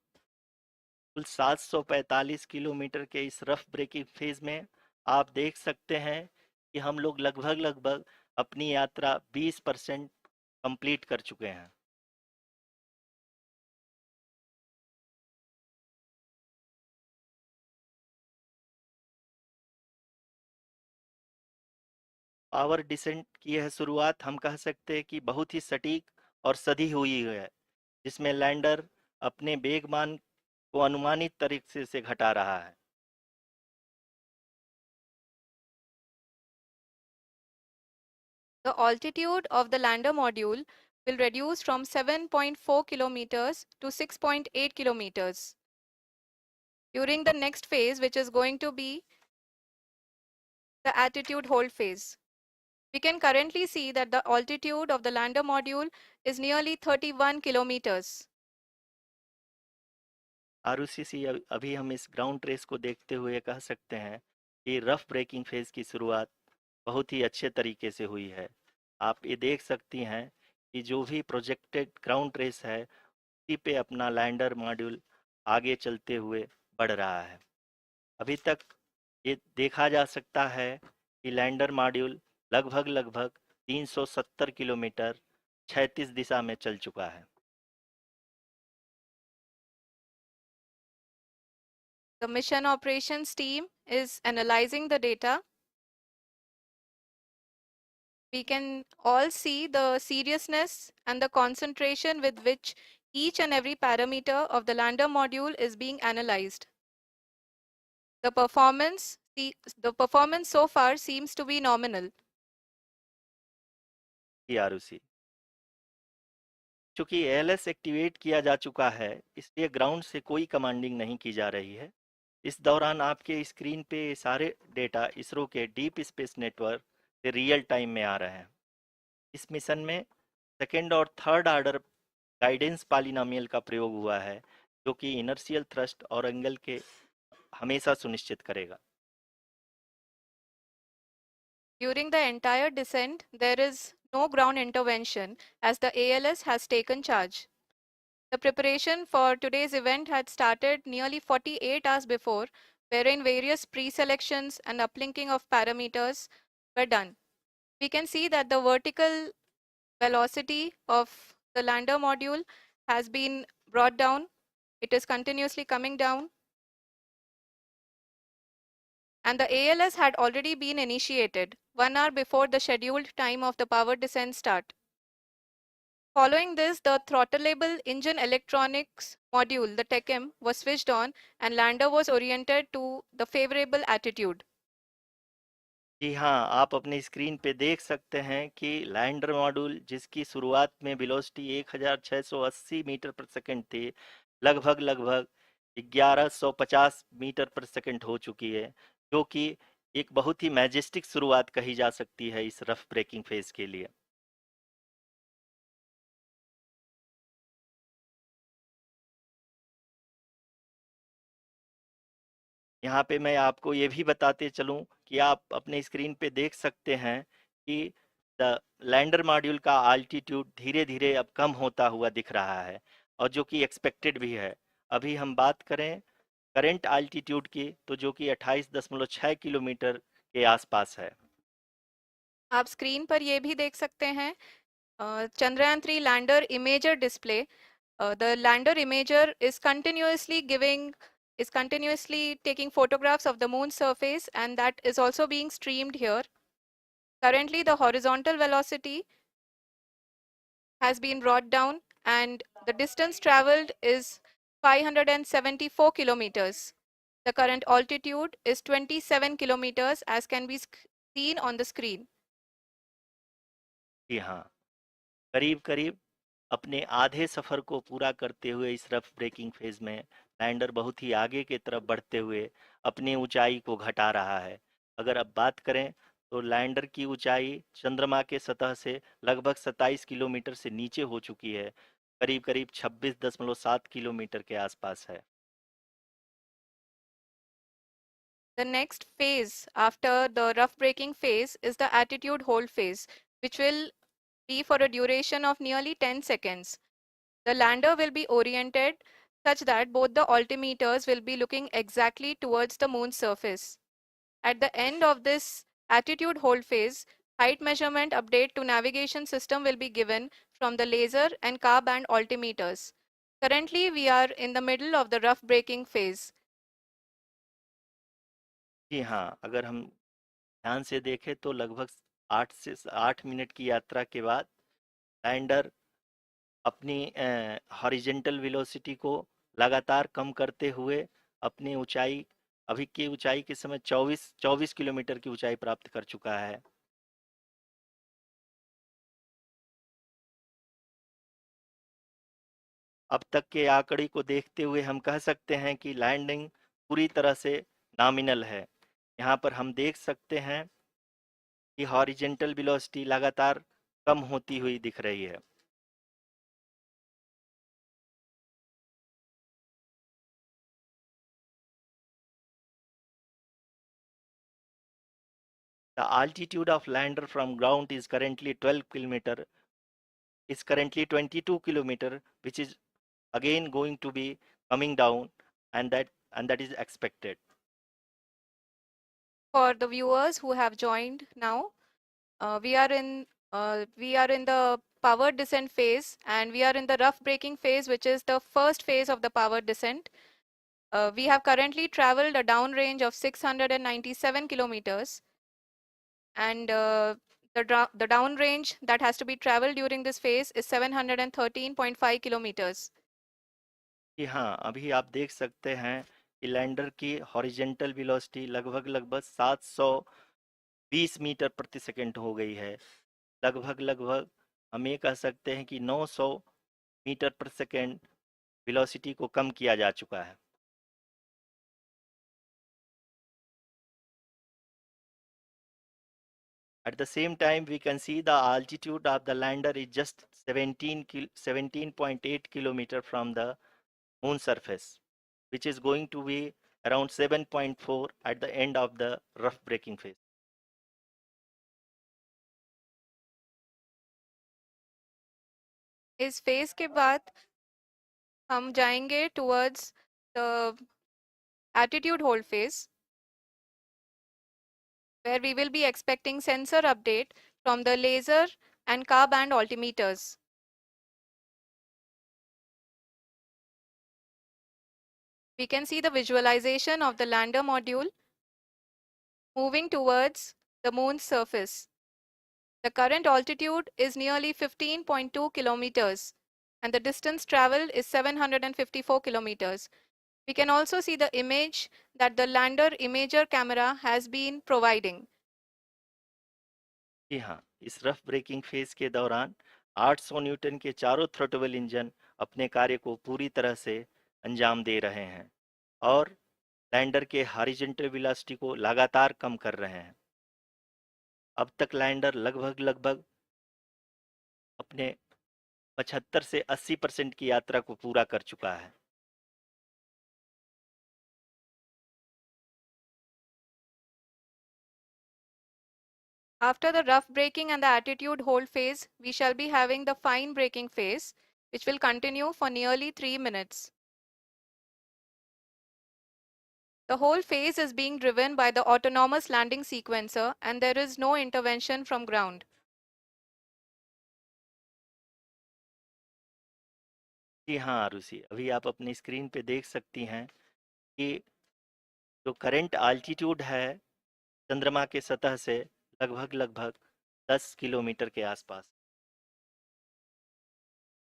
कुल 745 किलोमीटर के इस रफ ब्रेकिंग फेज में आप देख सकते हैं कि हम लोग लगभग अपनी यात्रा 20% कंप्लीट कर चुके हैं। पावर डिसेंट की यह शुरुआत हम कह सकते हैं कि बहुत ही सटीक और सधी हुई है, जिसमें लैंडर अपने वेगमान को अनुमानित तरीके से घटा रहा है।
The altitude of the lander module will reduce from 7.4 kilometers to 6.8 kilometers. During the next phase, which is going to be the attitude hold phase. We can currently see that the altitude of the lander module is nearly 31 kilometers.
Arushi, अभी हम इस ground trace को देखते हुए कह सकते हैं कि रफ ब्रेकिंग फेज की शुरुआत बहुत ही अच्छे तरीके से हुई है। आप ये देख सकती हैं कि जो भी प्रोजेक्टेड ग्राउंड ट्रेस है उसी पे अपना लैंडर मॉड्यूल आगे चलते हुए बढ़ रहा है। अभी तक ये देखा जा सकता है कि लैंडर मॉड्यूल लगभग 370 किलोमीटर क्षैतिज दिशा में चल चुका है।
The mission operations team is analyzing the data. We can all see the seriousness and the concentration with which each and every parameter of the lander module is being analyzed. The performance so far seems to be nominal.
Arushi, चूंकि ALS activate किया जा चुका है, इसलिए ground से कोई commanding नहीं की जा रही है। इस दौरान आपके स्क्रीन पे सारे डेटा इसरो के डीप स्पेस नेटवर्क से रियल टाइम में आ रहे हैं। इस मिशन में सेकेंड और थर्ड ऑर्डर गाइडेंस पॉलिनोमियल का प्रयोग हुआ है, जो कि इनर्शियल थ्रस्ट और एंगल के हमेशा सुनिश्चित करेगा।
During the entire descent, there is no ground intervention as the ALS has taken charge. The preparation for today's event had started nearly 48 hours before, wherein various pre-selections and uplinking of parameters were done. We can see that the vertical velocity of the lander module has been brought down. It is continuously coming down. And the ALS had already been initiated 1 hour before the scheduled time of the power descent start. Following this, the throttleable engine electronics module, the TECM, was switched on and lander was oriented to the favorable attitude.
जी हाँ, आप अपनी screen पे देख सकते हैं कि lander module जिसकी शुरुआत में वेलोसिटी 1680 मीटर पर सेकंड थी, लगभग 1150 मीटर पर सेकंड हो चुकी है, जो कि एक बहुत ही मैजेस्टिक शुरुआत कही जा सकती है इस रफ ब्रेकिंग फेज के लिए। यहाँ पे मैं आपको ये भी बताते चलूँ कि आप अपने स्क्रीन पे देख सकते हैं कि द लैंडर मॉड्यूल का आल्टीट्यूड धीरे-धीरे अब कम होता हुआ दिख रहा है, और जो कि एक्सपेक्टेड भी है। अभी हम बात करें करंट आल्टीट्यूड की, तो जो कि 28.6 किलोमीटर के आसपास है।
आप स्क्रीन पर ये भी देख सकते हैं Chandrayaan 3 lander imager display. The lander imager is continuously taking photographs of the moon's surface, and that is also being streamed here. Currently, the horizontal velocity has been brought down and the distance traveled is 574 kilometers. The current altitude is 27 kilometers as can be seen on the screen.
जी हाँ, करीब-करीब अपने आधे सफर को पूरा करते हुए इस rough breaking phase में लैंडर बहुत ही आगे की तरफ बढ़ते हुए अपनी ऊंचाई को घटा रहा है। अगर अब बात करें तो लैंडर की ऊंचाई चंद्रमा के सतह से लगभग 27 किलोमीटर से नीचे हो चुकी है, करीब-करीब 26.7 किलोमीटर के आसपास है।
The next phase after the rough braking phase is the attitude hold phase, which will be for a duration of nearly 10 seconds. The lander will be oriented such that both the altimeters will be looking exactly towards the moon's surface. At the end of this attitude hold phase, height measurement update to navigation system will be given from the laser and car band altimeters. Currently, we are in the middle of the rough braking phase.
जी हाँ, अगर हम ध्यान से देखें तो लगभग 8 minute की यात्रा के बाद लैंडर अपनी हॉरिजेंटल वेलोसिटी को लगातार कम करते हुए अपनी ऊंचाई अभी की ऊंचाई के समय 24 किलोमीटर की ऊंचाई प्राप्त कर चुका है। अब तक के आंकड़े को देखते हुए हम कह सकते हैं कि लैंडिंग पूरी तरह से नॉमिनल है। यहाँ पर हम देख सकते हैं कि हॉरिजेंटल वेलोसिटी लगातार कम होती हुई दिख रही है। The altitude of lander from ground is currently 22 kilometer, which is again going to be coming down, and that is expected.
For the viewers who have joined now, we are in the powered descent phase, and we are in the rough braking phase, which is the first phase of the powered descent. We have currently traveled a downrange of 697 kilometers, and the downrange that has to be traveled during this phase is 713.5 kilometers.
कि हाँ, अभी आप देख सकते हैं कि lander की horizontal velocity लगभग 720 मीटर प्रति सेकंड हो गई है। लगभग हम ये कह सकते हैं कि 900 मीटर प्रति सेकंड वेलोसिटी को कम किया जा चुका है। At the same time, we can see the altitude of the lander is just 17.8 kilometer from the moon surface, which is going to be around 7.4 at the end of the rough braking phase.
इस phase के बाद हम जाएंगे towards the attitude hold phase, where we will be expecting sensor update from the laser and car band altimeters. We can see the visualization of the lander module moving towards the moon's surface. The current altitude is nearly 15.2 kilometers, and the distance traveled is 754 kilometers. We can also see the image that the lander imager camera has been providing.
जी हाँ, इस rough breaking phase के दौरान 800 Newton के चारों throttle engine अपने कार्य को पूरी तरह से अंजाम दे रहे हैं और लैंडर के हॉरिजॉन्टल वेलोसिटी को लगातार कम कर रहे हैं। अब तक लैंडर लगभग अपने 75 से 80% की यात्रा को पूरा कर चुका है।
After the rough braking and the attitude hold phase, we shall be having the fine braking phase, which will continue for nearly 3 minutes. The whole phase is being driven by the autonomous landing sequencer, and there is no intervention from ground.
जी हाँ आरुषि, अभी आप अपनी screen पे देख सकती हैं कि जो करंट आल्टीट्यूड है चंद्रमा के सतह से लगभग 10 किलोमीटर के आसपास।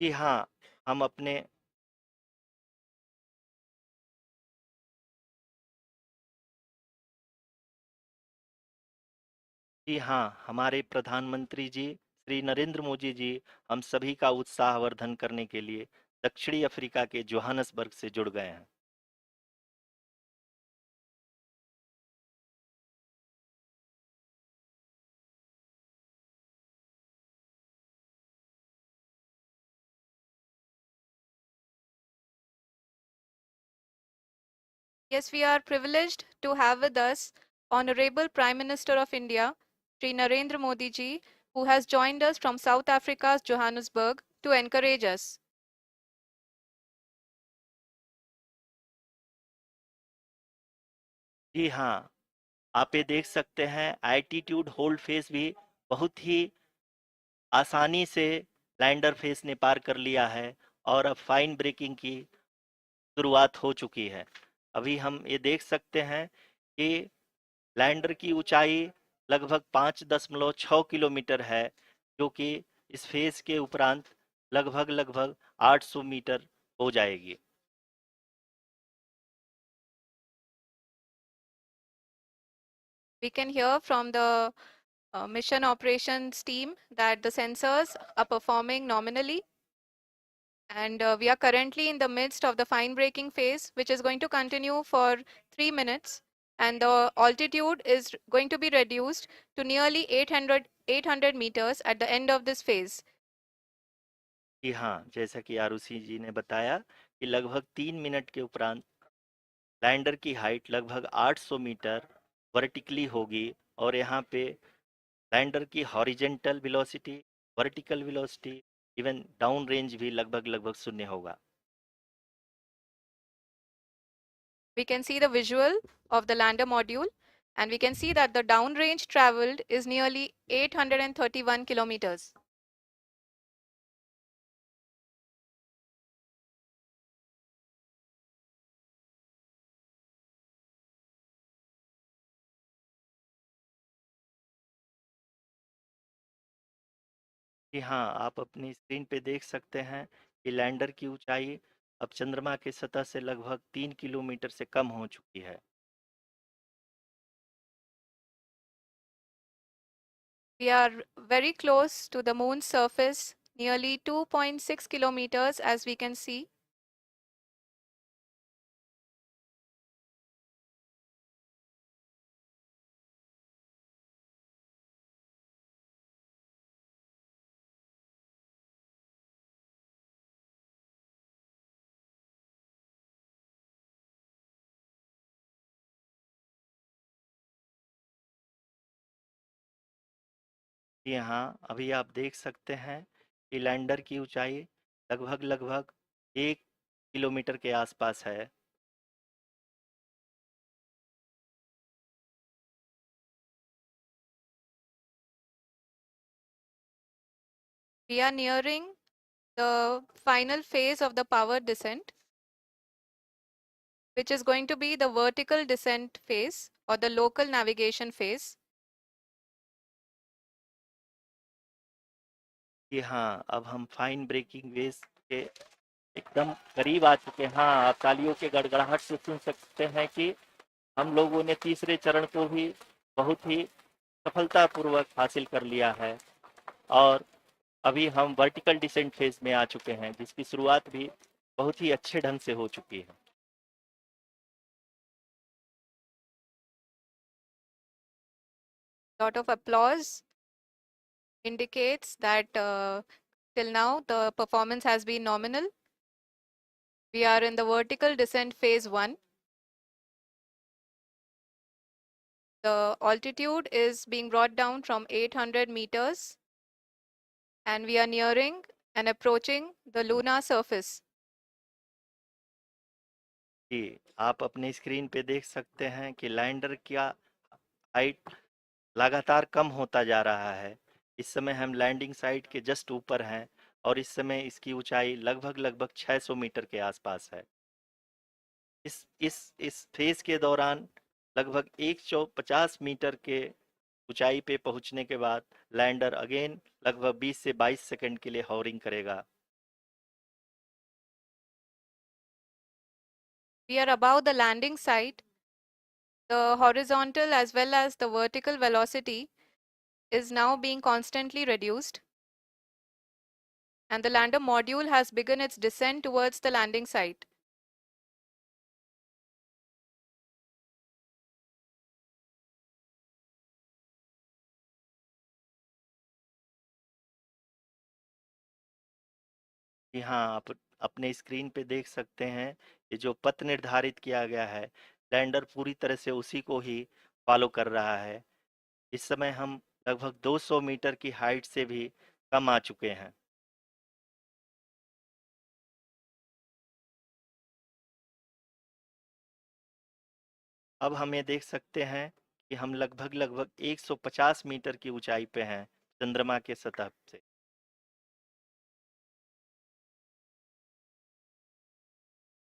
जी हाँ, हम अपने जी हाँ, हमारे प्रधानमंत्री जी श्री नरेंद्र मोदी जी हम सभी का उत्साहवर्धन करने के लिए दक्षिणी अफ्रीका के जोहानसबर्ग से जुड़ गए हैं।
Yes, we are privileged to have with us Honorable Prime Minister of India, Sri Narendra Modi ji, who has joined us from South Africa's Johannesburg to encourage us.
जी हाँ, आप ये देख सकते हैं एल्टीट्यूड होल्ड फेज भी बहुत ही आसानी से लैंडर फेज ने पार कर लिया है और अब फाइन ब्रेकिंग की शुरुआत हो चुकी है। अभी हम ये देख सकते हैं कि लैंडर की ऊंचाई लगभग 5.6 किलोमीटर है, जो कि इस फेज के उपरांत लगभग 800 मीटर हो जाएगी।
We can hear from the mission operations team that the sensors are performing nominally, and we are currently in the midst of the fine braking phase, which is going to continue for 3 minutes, and the altitude is going to be reduced to nearly 800 meters at the end of this phase.
जी हाँ, जैसा कि आरुषि जी ने बताया कि लगभग 3 minute के उपरांत lander की हाइट लगभग 800 मीटर वर्टिकली होगी और यहाँ पे लैंडर की horizontal velocity, vertical velocity, even down range भी लगभग लगभग शून्य होगा।
We can see the visual of the lander module, and we can see that the downrange traveled is nearly 831 kilometers.
जी हाँ, आप अपनी स्क्रीन पे देख सकते हैं कि लैंडर की ऊंचाई अब चंद्रमा के सतह से लगभग 3 किलोमीटर से कम हो चुकी है।
We are very close to the moon's surface, nearly 2.6 kilometers, as we can see.
जी हाँ, अभी आप देख सकते हैं कि लैंडर की ऊंचाई लगभग लगभग 1 किलोमीटर के आसपास है।
We are nearing the final phase of the power descent, which is going to be the vertical descent phase or the local navigation phase.
जी हाँ, अब हम फाइन ब्रेकिंग वेव्स के एकदम करीब आ चुके हैं। हाँ, आप तालियों के गड़गड़ाहट से सुन सकते हैं कि हम लोगों ने तीसरे चरण को भी बहुत ही सफलतापूर्वक हासिल कर लिया है और अभी हम वर्टिकल डिसेंट फेज में आ चुके हैं, जिसकी शुरुआत भी बहुत ही अच्छे ढंग से हो चुकी है।
Lot of applause indicates that till now the performance has been nominal. We are in the vertical descent phase 1. The altitude is being brought down from 800 meters, and we are nearing and approaching the lunar surface.
जी, आप अपने screen पे देख सकते हैं कि lander का height लगातार कम होता जा रहा है। इस समय हम लैंडिंग साइट के जस्ट ऊपर हैं और इस समय इसकी ऊंचाई लगभग लगभग 600 मीटर के आसपास है। इस फेज के दौरान लगभग 150 मीटर के ऊंचाई पे पहुंचने के बाद लैंडर अगेन लगभग 20 से 22 सेकंड के लिए हॉवरिंग करेगा।
We are above the landing site. The horizontal as well as the vertical velocity is now being constantly reduced, and the lander module has begun its descent towards the landing site.
यहाँ आप अपने screen पे देख सकते हैं ये जो पथ निर्धारित किया गया है, लैंडर पूरी तरह से उसी को ही फॉलो कर रहा है। इस समय हम लगभग 200 मीटर की हाइट से भी कम आ चुके हैं। अब हम ये देख सकते हैं कि हम लगभग लगभग 150 मीटर की ऊंचाई पे हैं चंद्रमा के सतह से।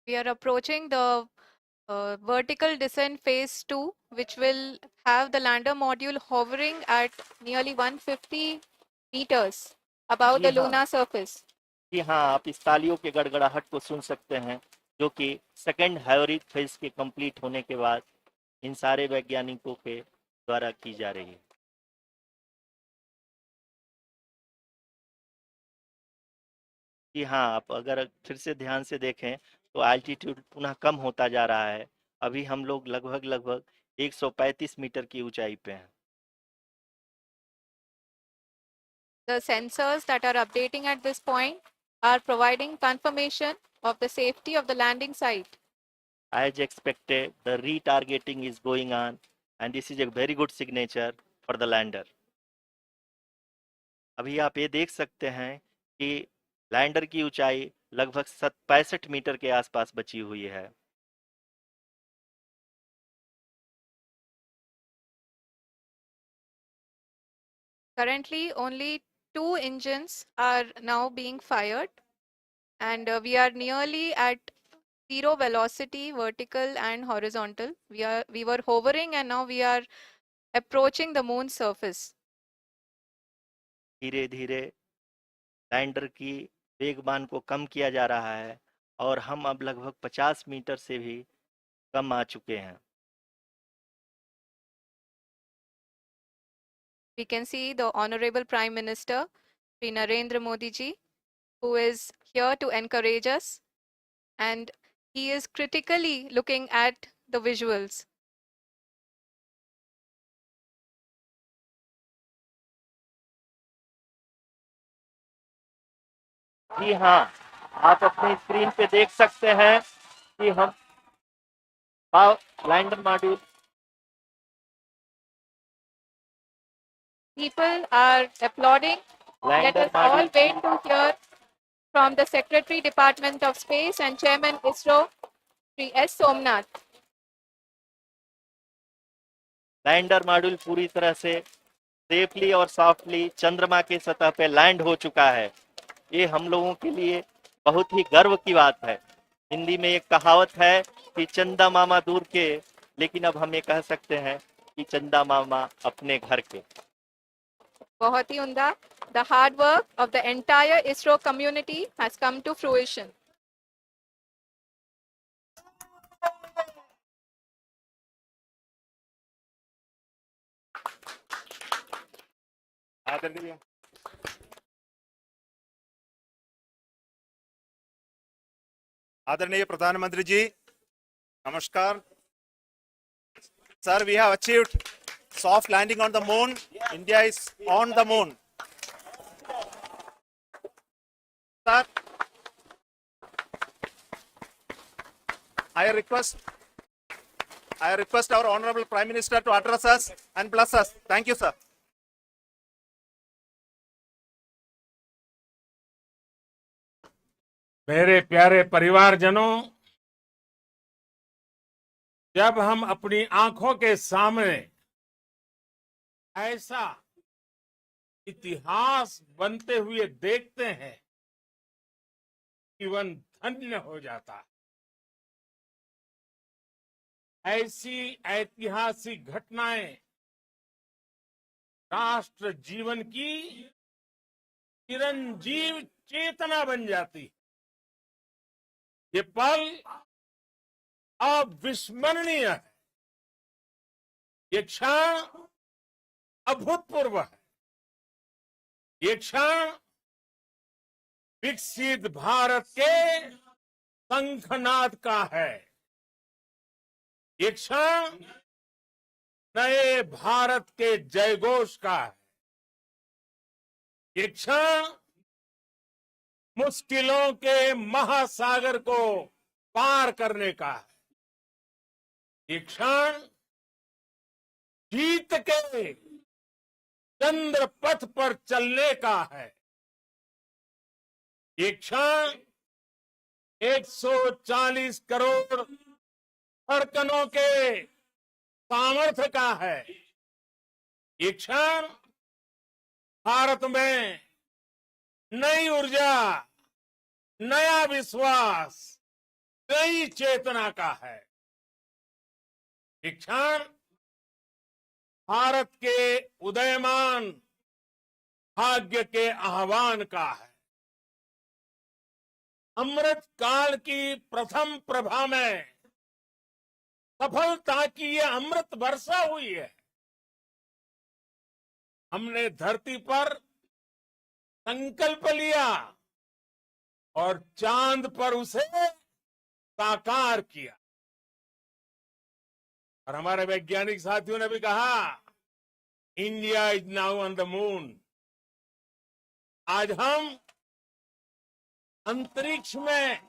We are approaching the vertical descent phase 2, which will have the lander module hovering at nearly 150 meters above
ji
the
हाँ,
lunar surface.
जी हाँ, आप इस तालियों के गड़गड़ाहट को सुन सकते हैं, जो कि सेकंड हाइब्रिड फेज के कंप्लीट होने के बाद इन सारे वैज्ञानिकों के द्वारा की जा रही है। जी हाँ, आप अगर फिर से ध्यान से देखें तो एल्टीट्यूड पुनः कम होता जा रहा है। अभी हम लोग लगभग लगभग 135 मीटर की ऊंचाई पे हैं।
The sensors that are updating at this point are providing confirmation of the safety of the landing site.
As expected, the retargeting is going on and this is a very good signature for the lander. अभी आप ये देख सकते हैं कि lander की ऊंचाई लगभग 65 मीटर के आसपास बची हुई है.
Currently, only 2 engines are now being fired, and we are nearly at zero velocity, vertical and horizontal. We were hovering, and now we are approaching the moon's surface.
धीरे धीरे लैंडर की वेगमान को कम किया जा रहा है और हम अब लगभग 50 मीटर से भी कम आ चुके हैं.
We can see the Honorable Prime Minister, Shri Narendra Modi ji, who is here to encourage us, and he is critically looking at the visuals.
जी हाँ, आप अपनी स्क्रीन पे देख सकते हैं कि हम lander module.
People are applauding. Let us all wait to hear from the Secretary, Department of Space and Chairman ISRO, Shri S. Somnath.
Lander module पूरी तरह से सेफली और सॉफ्टली चंद्रमा के सतह पे लैंड हो चुका है. ये हम लोगों के लिए बहुत ही गर्व की बात है. हिंदी में एक कहावत है कि चंदा मामा दूर के, लेकिन अब हम ये कह सकते हैं कि चंदा मामा अपने घर के.
बहुत ही उम्दा. The hard work of the entire ISRO community has come to fruition.
आदरणीय प्रधानमंत्री जी, नमस्कार. Sir, we have achieved soft landing on the moon. India is on the moon. Sir, I request our Honorable Prime Minister to address us and bless us. Thank you, sir.
मेरे प्यारे परिवारजनों, जब हम अपनी आंखों के सामने ऐसा इतिहास बनते हुए देखते हैं, जीवन धन्य हो जाता है. ऐसी ऐतिहासिक घटनाएं राष्ट्र जीवन की चिरंजीव चेतना बन जाती है. ये पल अविस्मरणीय है. ये क्षण अभूतपूर्व है. ये क्षण विकसित भारत के शंखनाद का है. ये क्षण नए भारत के जयघोष का है. ये क्षण मुश्किलों के महासागर को पार करने का है. ये क्षण जीत के चंद्र पथ पर चलने का है. ये क्षण 140 करोड़ धड़कनों के सामर्थ्य का है. ये क्षण भारत में नई ऊर्जा, नया विश्वास, नई चेतना का है. ये क्षण भारत के उदयमान भाग्य के आह्वान का है. अमृत काल की प्रथम प्रभा में सफलता की ये अमृत वर्षा हुई है. हमने धरती पर संकल्प लिया और चांद पर उसे साकार किया. और हमारे वैज्ञानिक साथियों ने भी कहा, India is now on the moon. आज हम अंतरिक्ष में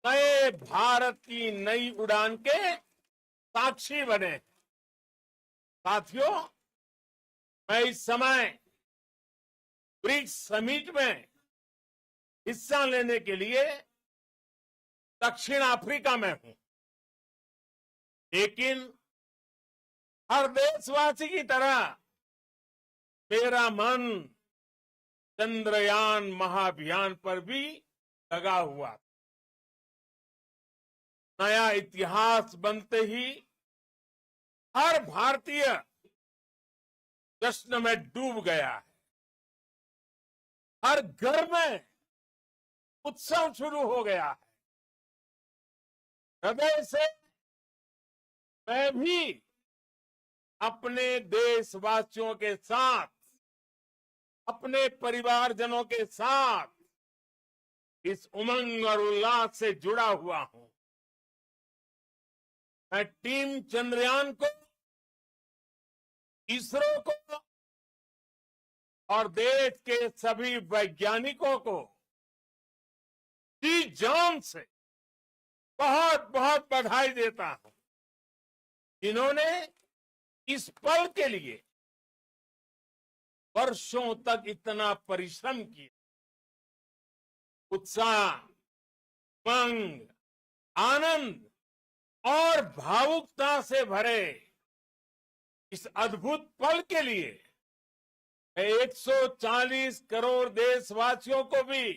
नए भारत की नई उड़ान के साक्षी बने. साथियों, मैं इस समय ब्रिक्स समिट में हिस्सा लेने के लिए दक्षिण अफ्रीका में हूं, लेकिन हर देशवासी की तरह मेरा मन चंद्रयान महाअभियान पर भी लगा हुआ था। नया इतिहास बनते ही हर भारतीय जश्न में डूब गया है। हर घर में उत्सव शुरू हो गया है। हृदय से मैं भी अपने देशवासियों के साथ, अपने परिवारजनों के साथ इस उमंग और उल्लास से जुड़ा हुआ हूं। मैं टीम चंद्रयान को, इसरो को और देश के सभी वैज्ञानिकों को जी जान से बहुत बहुत बधाई देता हूं, जिन्होंने इस पल के लिए वर्षों तक इतना परिश्रम किया। उत्साह, उमंग, आनंद और भावुकता से भरे इस अद्भुत पल के लिए मैं 140 करोड़ देशवासियों को भी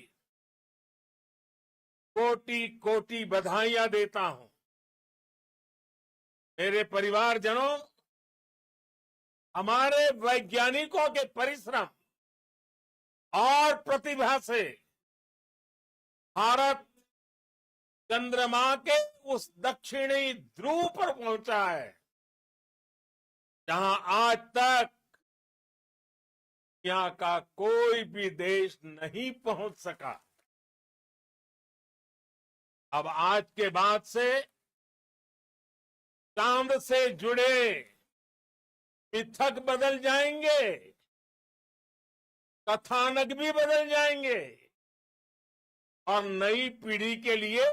कोटि कोटि बधाइयां देता हूं। मेरे परिवारजनों, हमारे वैज्ञानिकों के परिश्रम और प्रतिभा से भारत चंद्रमा के उस दक्षिणी ध्रुव पर पहुंचा है, जहां आज तक यहाँ का कोई भी देश नहीं पहुंच सका। अब आज के बाद से चांद से जुड़े मिथक बदल जाएंगे, कथानक भी बदल जाएंगे और नई पीढ़ी के लिए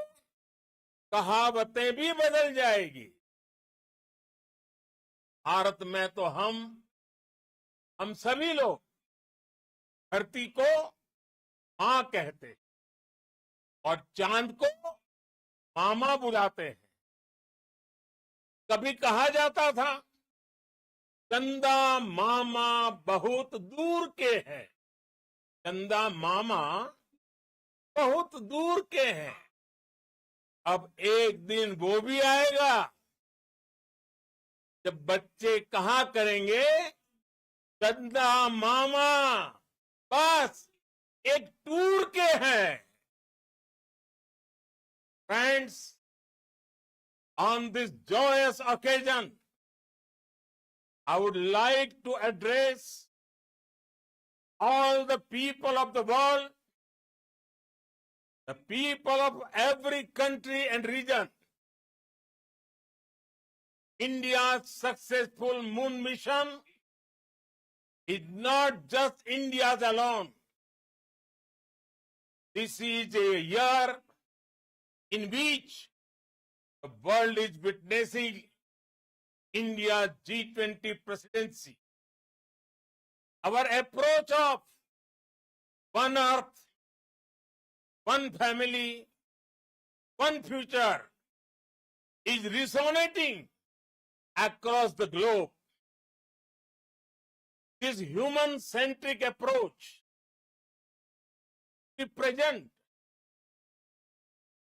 कहावतें भी बदल जाएगी। भारत में तो हम सभी लोग धरती को मां कहते और चांद को मामा बुलाते हैं। कभी कहा जाता था, चंदा मामा बहुत दूर के हैं। चंदा मामा बहुत दूर के हैं। अब एक दिन वो भी आएगा जब बच्चे कहा करेंगे, चंदा मामा बस एक टूर के हैं। Friends, on this joyous occasion, I would like to address all the people of the world, the people of every country and region. India's successful moon mission is not just India's alone. This is a year in which the world is witnessing India's G20 presidency. Our approach of one earth, one family, one future is resonating across the globe. This human-centric approach we present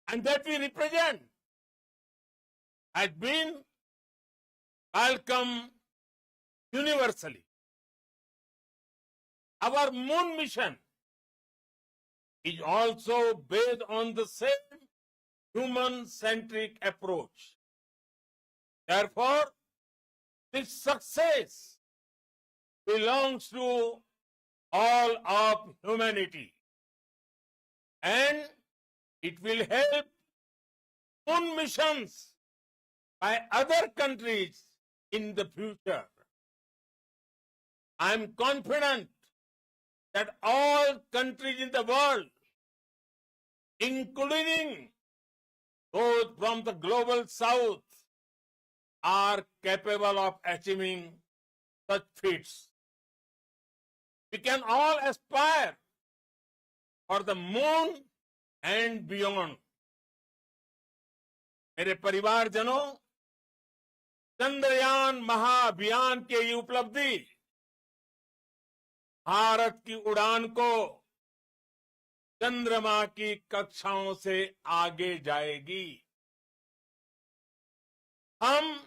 and that we represent has been welcomed universally. Our moon mission is also based on the same human-centric approach. Therefore, this success belongs to all of humanity, and it will help moon missions by other countries in the future. I am confident that all countries in the world, including those from the global south, are capable of achieving such feats. We can all aspire for the moon and beyond. मेरे परिवारजनों, चंद्रयान महाअभियान के ये उपलब्धि भारत की उड़ान को चंद्रमा की कक्षाओं से आगे जाएगी। हम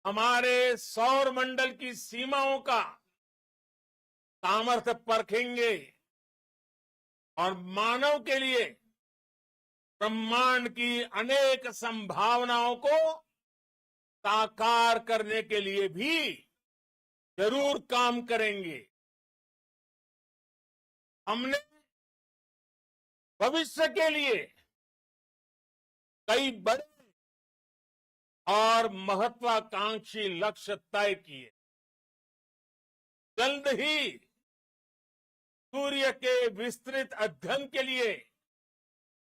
हमारे सौर मंडल की सीमाओं का सामर्थ्य परखेंगे और मानव के लिए ब्रह्मांड की अनेक संभावनाओं को साकार करने के लिए भी जरूर काम करेंगे। हमने भविष्य के लिए कई बड़े और महत्वाकांक्षी लक्ष्य तय किए। जल्द ही सूर्य के विस्तृत अध्ययन के लिए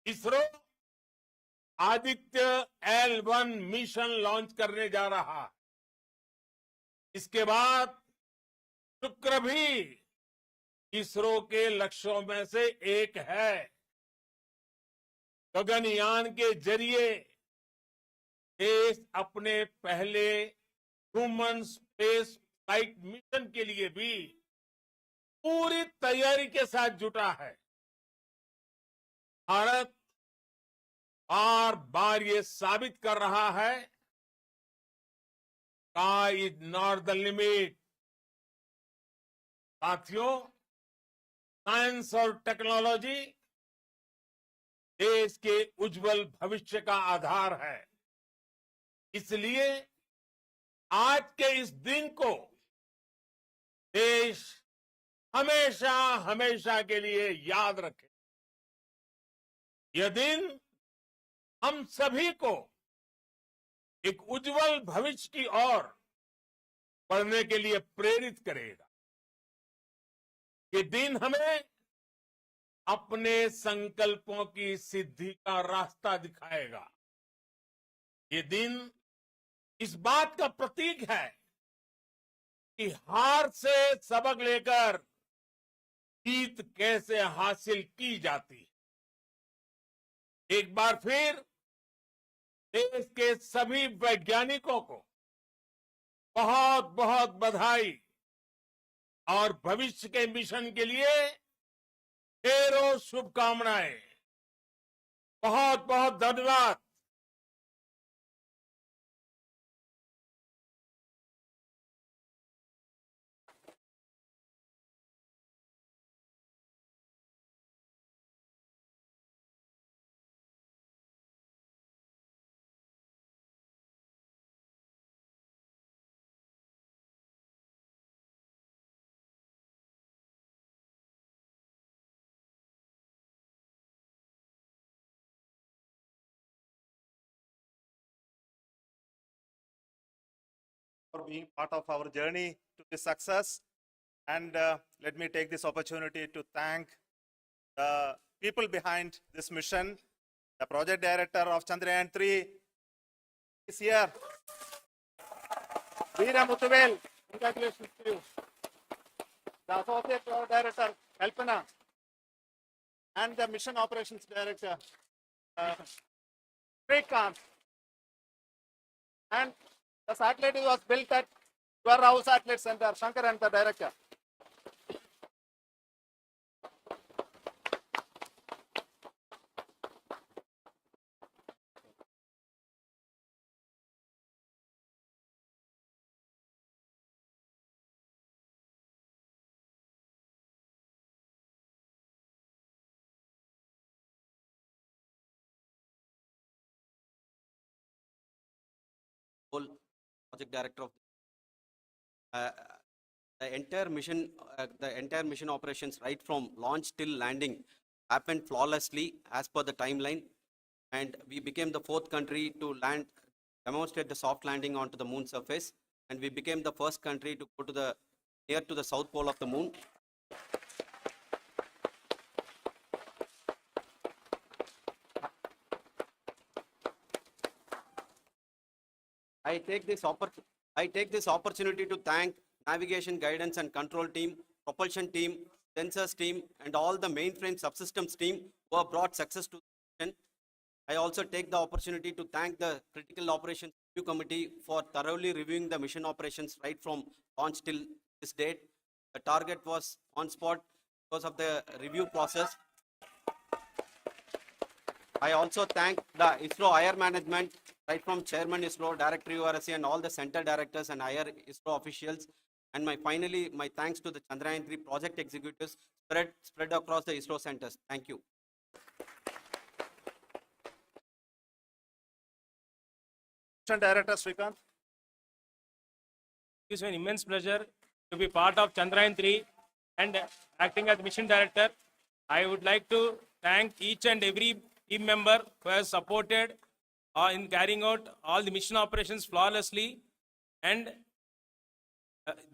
ISRO Aditya L1 mission launch करने जा रहा है। इसके बाद शुक्र भी इसरो के लक्ष्यों में से एक है। गगनयान के जरिए देश अपने पहले ह्यूमन स्पेस फ्लाइट मिशन के लिए भी पूरी तैयारी के साथ जुटा है। भारत बार बार ये साबित कर रहा है, sky is not the limit. साथियों, साइंस और टेक्नोलॉजी देश के उज्जवल भविष्य का आधार है। इसलिए आज के इस दिन को देश हमेशा हमेशा के लिए याद रखे। यह दिन हम सभी को एक उज्जवल भविष्य की ओर बढ़ने के लिए प्रेरित करेगा। ये दिन हमें अपने संकल्पों की सिद्धि का रास्ता दिखाएगा। ये दिन इस बात का प्रतीक है कि हार से सबक लेकर जीत कैसे हासिल की जाती है। एक बार फिर देश के सभी वैज्ञानिकों को बहुत बहुत बधाई और भविष्य के मिशन के लिए ढेरों शुभकामनाएं। बहुत बहुत धन्यवाद।
For being part of our journey to this success. And let me take this opportunity to thank the people behind this mission. The project director of Chandryan 3 is here. Veera Muthuvel, congratulations to you. The associate project director, Kalpana, and the mission operations director, Srikanth. And the satellite was built at your house satellite center, Shankar and the director.
Project director of the entire mission operations right from launch till landing happened flawlessly as per the timeline, and we became the 4th country to demonstrate the soft landing onto the moon surface, and we became the first country to go to near to the south pole of the moon. I take this opportunity to thank navigation, guidance and control team, propulsion team, sensors team, and all the mainframe subsystems team who have brought success to the mission. I also take the opportunity to thank the Critical Operations Review Committee for thoroughly reviewing the mission operations right from launch till this date. The target was on spot because of the review process. I also thank the ISRO higher management, right from Chairman ISRO, Director URSC, and all the center directors and higher ISRO officials. And finally, my thanks to the Chandryan 3 project executives spread across the ISRO centers. Thank you.
Director Srikanth.
It is an immense pleasure to be part of Chandryan 3 and acting as mission director. I would like to thank each and every team member who has supported in carrying out all the mission operations flawlessly. And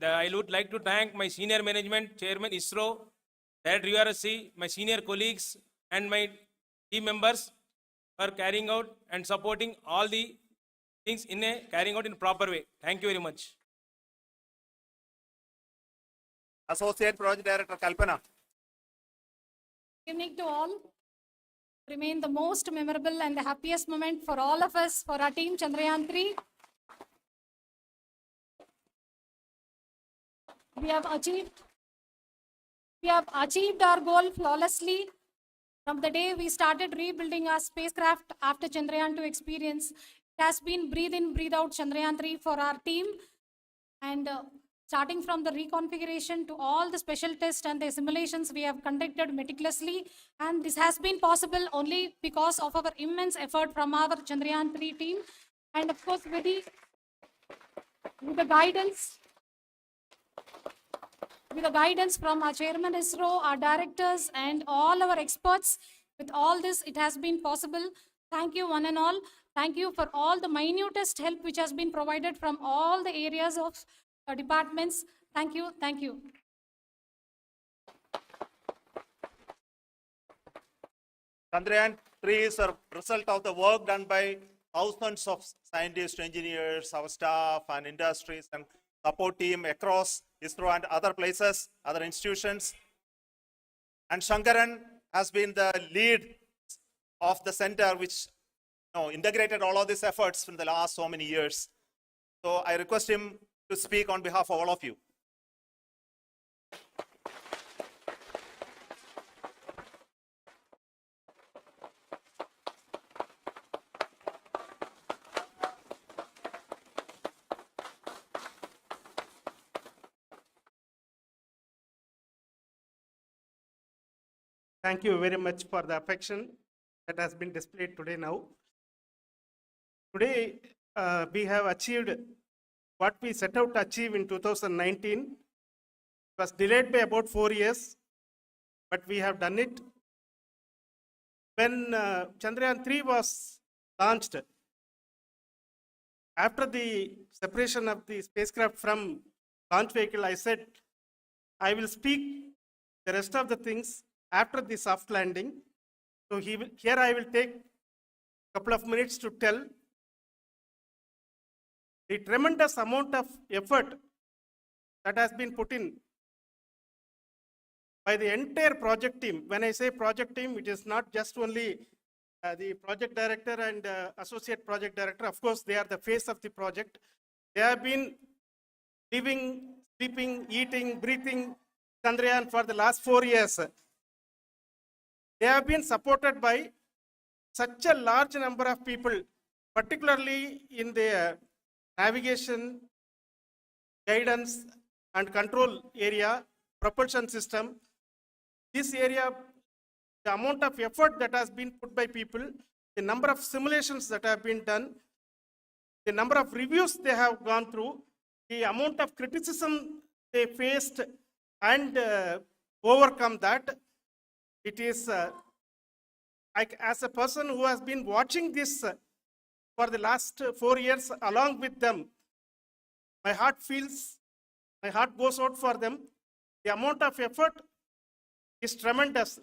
I would like to thank my senior management, Chairman ISRO, Director URSC, my senior colleagues and my team members for carrying out and supporting all the things carrying out in a proper way. Thank you very much.
Associate Project Director Kalpana.
Good evening to all. Remain the most memorable and the happiest moment for all of us, for our team Chandryan 3. We have achieved our goal flawlessly. From the day we started rebuilding our spacecraft after Chandrayaan 2 experience, it has been breathe in, breathe out Chandrayaan 3 for our team. And starting from the reconfiguration to all the special tests and the simulations we have conducted meticulously. And this has been possible only because of our immense effort from our Chandrayaan 3 team. And of course, with the guidance from our Chairman ISRO, our directors, and all our experts. With all this, it has been possible. Thank you, one and all. Thank you for all the minutest help which has been provided from all the areas of departments. Thank you. Thank you.
Chandrayaan 3 is a result of the work done by thousands of scientists, engineers, our staff, and industries and support team across ISRO and other places, other institutions. And Shankaran has been the lead of the center which integrated all of these efforts in the last so many years. So I request him to speak on behalf of all of you.
Thank you very much for the affection that has been displayed today now. Today, we have achieved what we set out to achieve in 2019. It was delayed by about 4 years, but we have done it. When Chandrayaan 3 was launched, after the separation of the spacecraft from launch vehicle, I said, I will speak the rest of the things after the soft landing. So here I will take a couple of minutes to tell the tremendous amount of effort that has been put in by the entire project team. When I say project team, it is not just only the project director and associate project director. Of course, they are the face of the project. They have been living, sleeping, eating, breathing Chandrayaan for the last 4 years. They have been supported by such a large number of people, particularly in the navigation, guidance and control area, propulsion system. This area, the amount of effort that has been put by people, the number of simulations that have been done, the number of reviews they have gone through, the amount of criticism they faced and overcome that. It is, as a person who has been watching this for the last 4 years along with them, my heart goes out for them. The amount of effort is tremendous.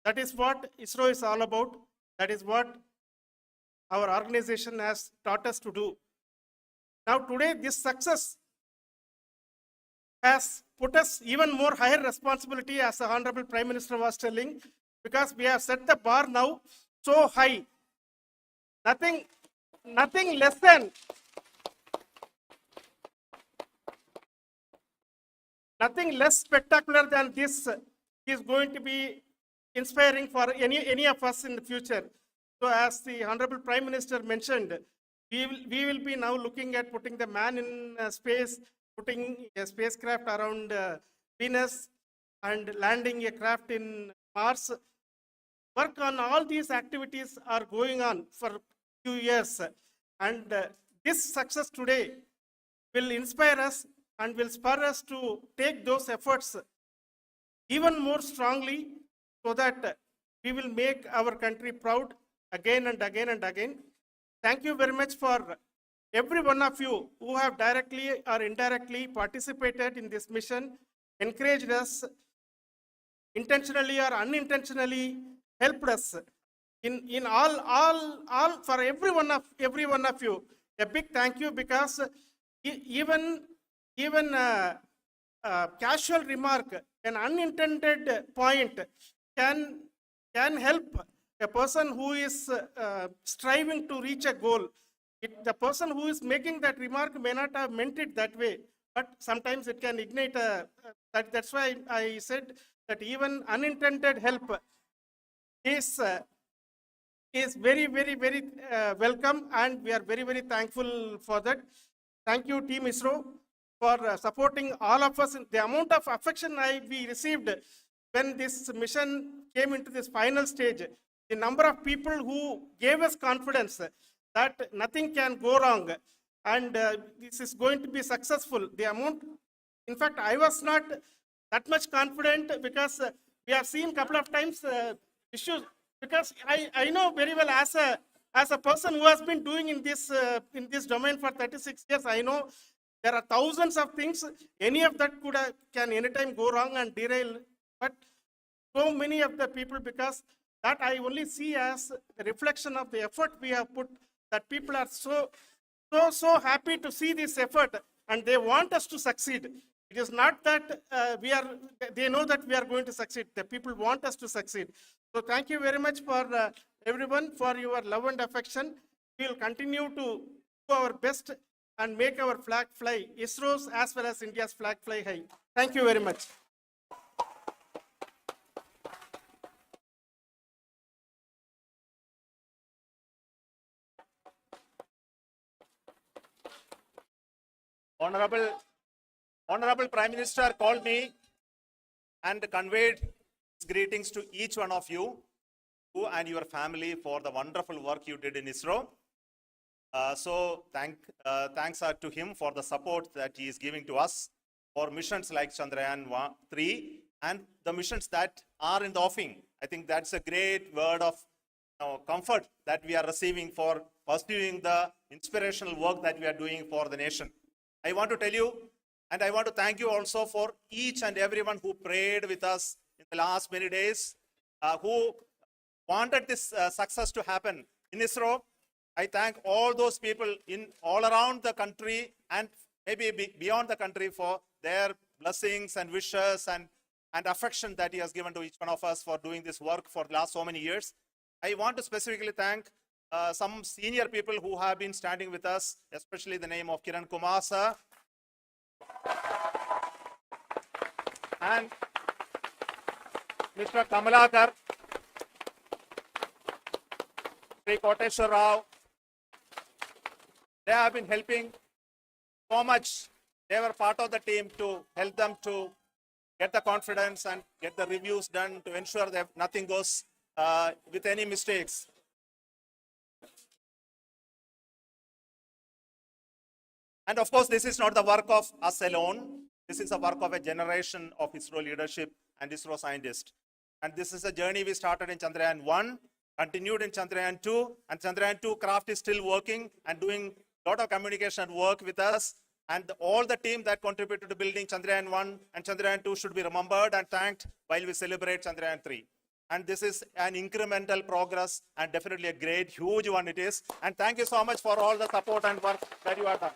That is what ISRO is all about. That is what our organization has taught us to do. Now today, this success has put us even more higher responsibility, as the Honorable Prime Minister was telling, because we have set the bar now so high. Nothing less than nothing less spectacular than this is going to be inspiring for any of us in the future. So as the Honorable Prime Minister mentioned, we will be now looking at putting the man in space, putting a spacecraft around Venus and landing a craft in Mars. Work on all these activities are going on for few years. And this success today will inspire us and will spur us to take those efforts even more strongly so that we will make our country proud again and again and again. Thank you very much for every one of you who have directly or indirectly participated in this mission, encouraged us, intentionally or unintentionally helped us in all for every one of you. A big thank you, because even casual remark, an unintended point can help a person who is striving to reach a goal. The person who is making that remark may not have meant it that way, but sometimes it can ignite that's why I said that even unintended help is very, very, very welcome, and we are very, very thankful for that. Thank you, Team ISRO, for supporting all of us. The amount of affection we received when this mission came into this final stage, the number of people who gave us confidence that nothing can go wrong and this is going to be successful. The amount, in fact, I was not that much confident, because we have seen a couple of times issues. Because I know very well, as a person who has been doing in this domain for 36 years, I know there are thousands of things. Any of that can anytime go wrong and derail. But so many of the people, because that I only see as a reflection of the effort we have put, that people are so happy to see this effort and they want us to succeed. It is not that they know that we are going to succeed. The people want us to succeed. So thank you very much for everyone for your love and affection. We will continue to do our best and make our flag fly, ISRO's as well as India's flag fly high. Thank you very much.
Honorable Prime Minister called me and conveyed his greetings to each one of you and your family for the wonderful work you did in ISRO. So thanks to him for the support that he is giving to us for missions like Chandrayaan 3 and the missions that are in the offing. I think that's a great word of comfort that we are receiving for pursuing the inspirational work that we are doing for the nation. I want to tell you, and I want to thank you also for each and everyone who prayed with us in the last many days, who wanted this success to happen in ISRO. I thank all those people in all around the country and maybe beyond the country for their blessings and wishes and affection that he has given to each one of us for doing this work for the last so many years. I want to specifically thank some senior people who have been standing with us, especially the name of Kiran Kumar sir and Mr. Kamalakar, Sri Koteshwar Rao. They have been helping so much. They were part of the team to help them to get the confidence and get the reviews done to ensure that nothing goes with any mistakes. And of course, this is not the work of us alone. This is the work of a generation of ISRO leadership and ISRO scientists. And this is a journey we started in Chandrayaan 1, continued in Chandrayaan 2, and Chandrayaan 2 craft is still working and doing a lot of communication work with us. And all the team that contributed to building Chandrayaan 1 and Chandrayaan 2 should be remembered and thanked while we celebrate Chandrayaan 3. And this is an incremental progress and definitely a great, huge one it is. And thank you so much for all the support and work that you have done.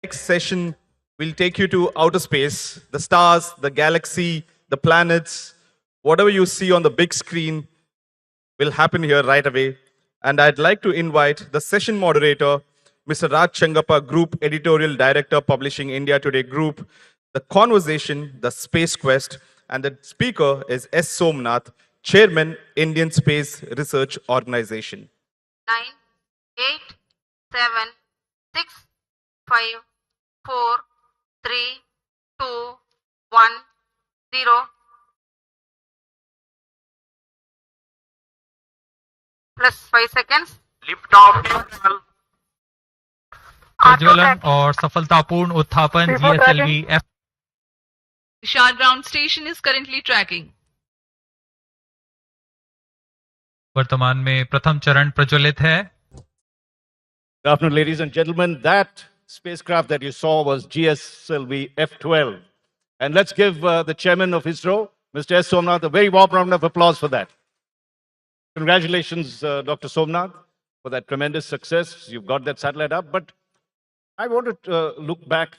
Next session will take you to outer space, the stars, the galaxy, the planets, whatever you see on the big screen will happen here right away. And I'd like to invite the session moderator, Mr. Raj Changappa, Group Editorial Director, Publishing India Today Group, the conversation, the Space Quest, and the speaker is S. Somnath, Chairman, Indian Space Research Organization.
9, 8, 7, 6, 5, 4, 3, 2, 1, 0. Plus 5 seconds. Lift off.
प्रज्वलन और सफलतापूर्ण उत्थापन GSLV F.
Shah ground station is currently tracking.
वर्तमान में प्रथम चरण प्रज्वलित है.
Good afternoon, ladies and gentlemen. That spacecraft that you saw was GSLV F-12. And let's give the chairman of Isro, Mr. S. Somnath, a very warm round of applause for that. Congratulations, Dr. Somnath, for that tremendous success. You've got that satellite up. But I wanted to look back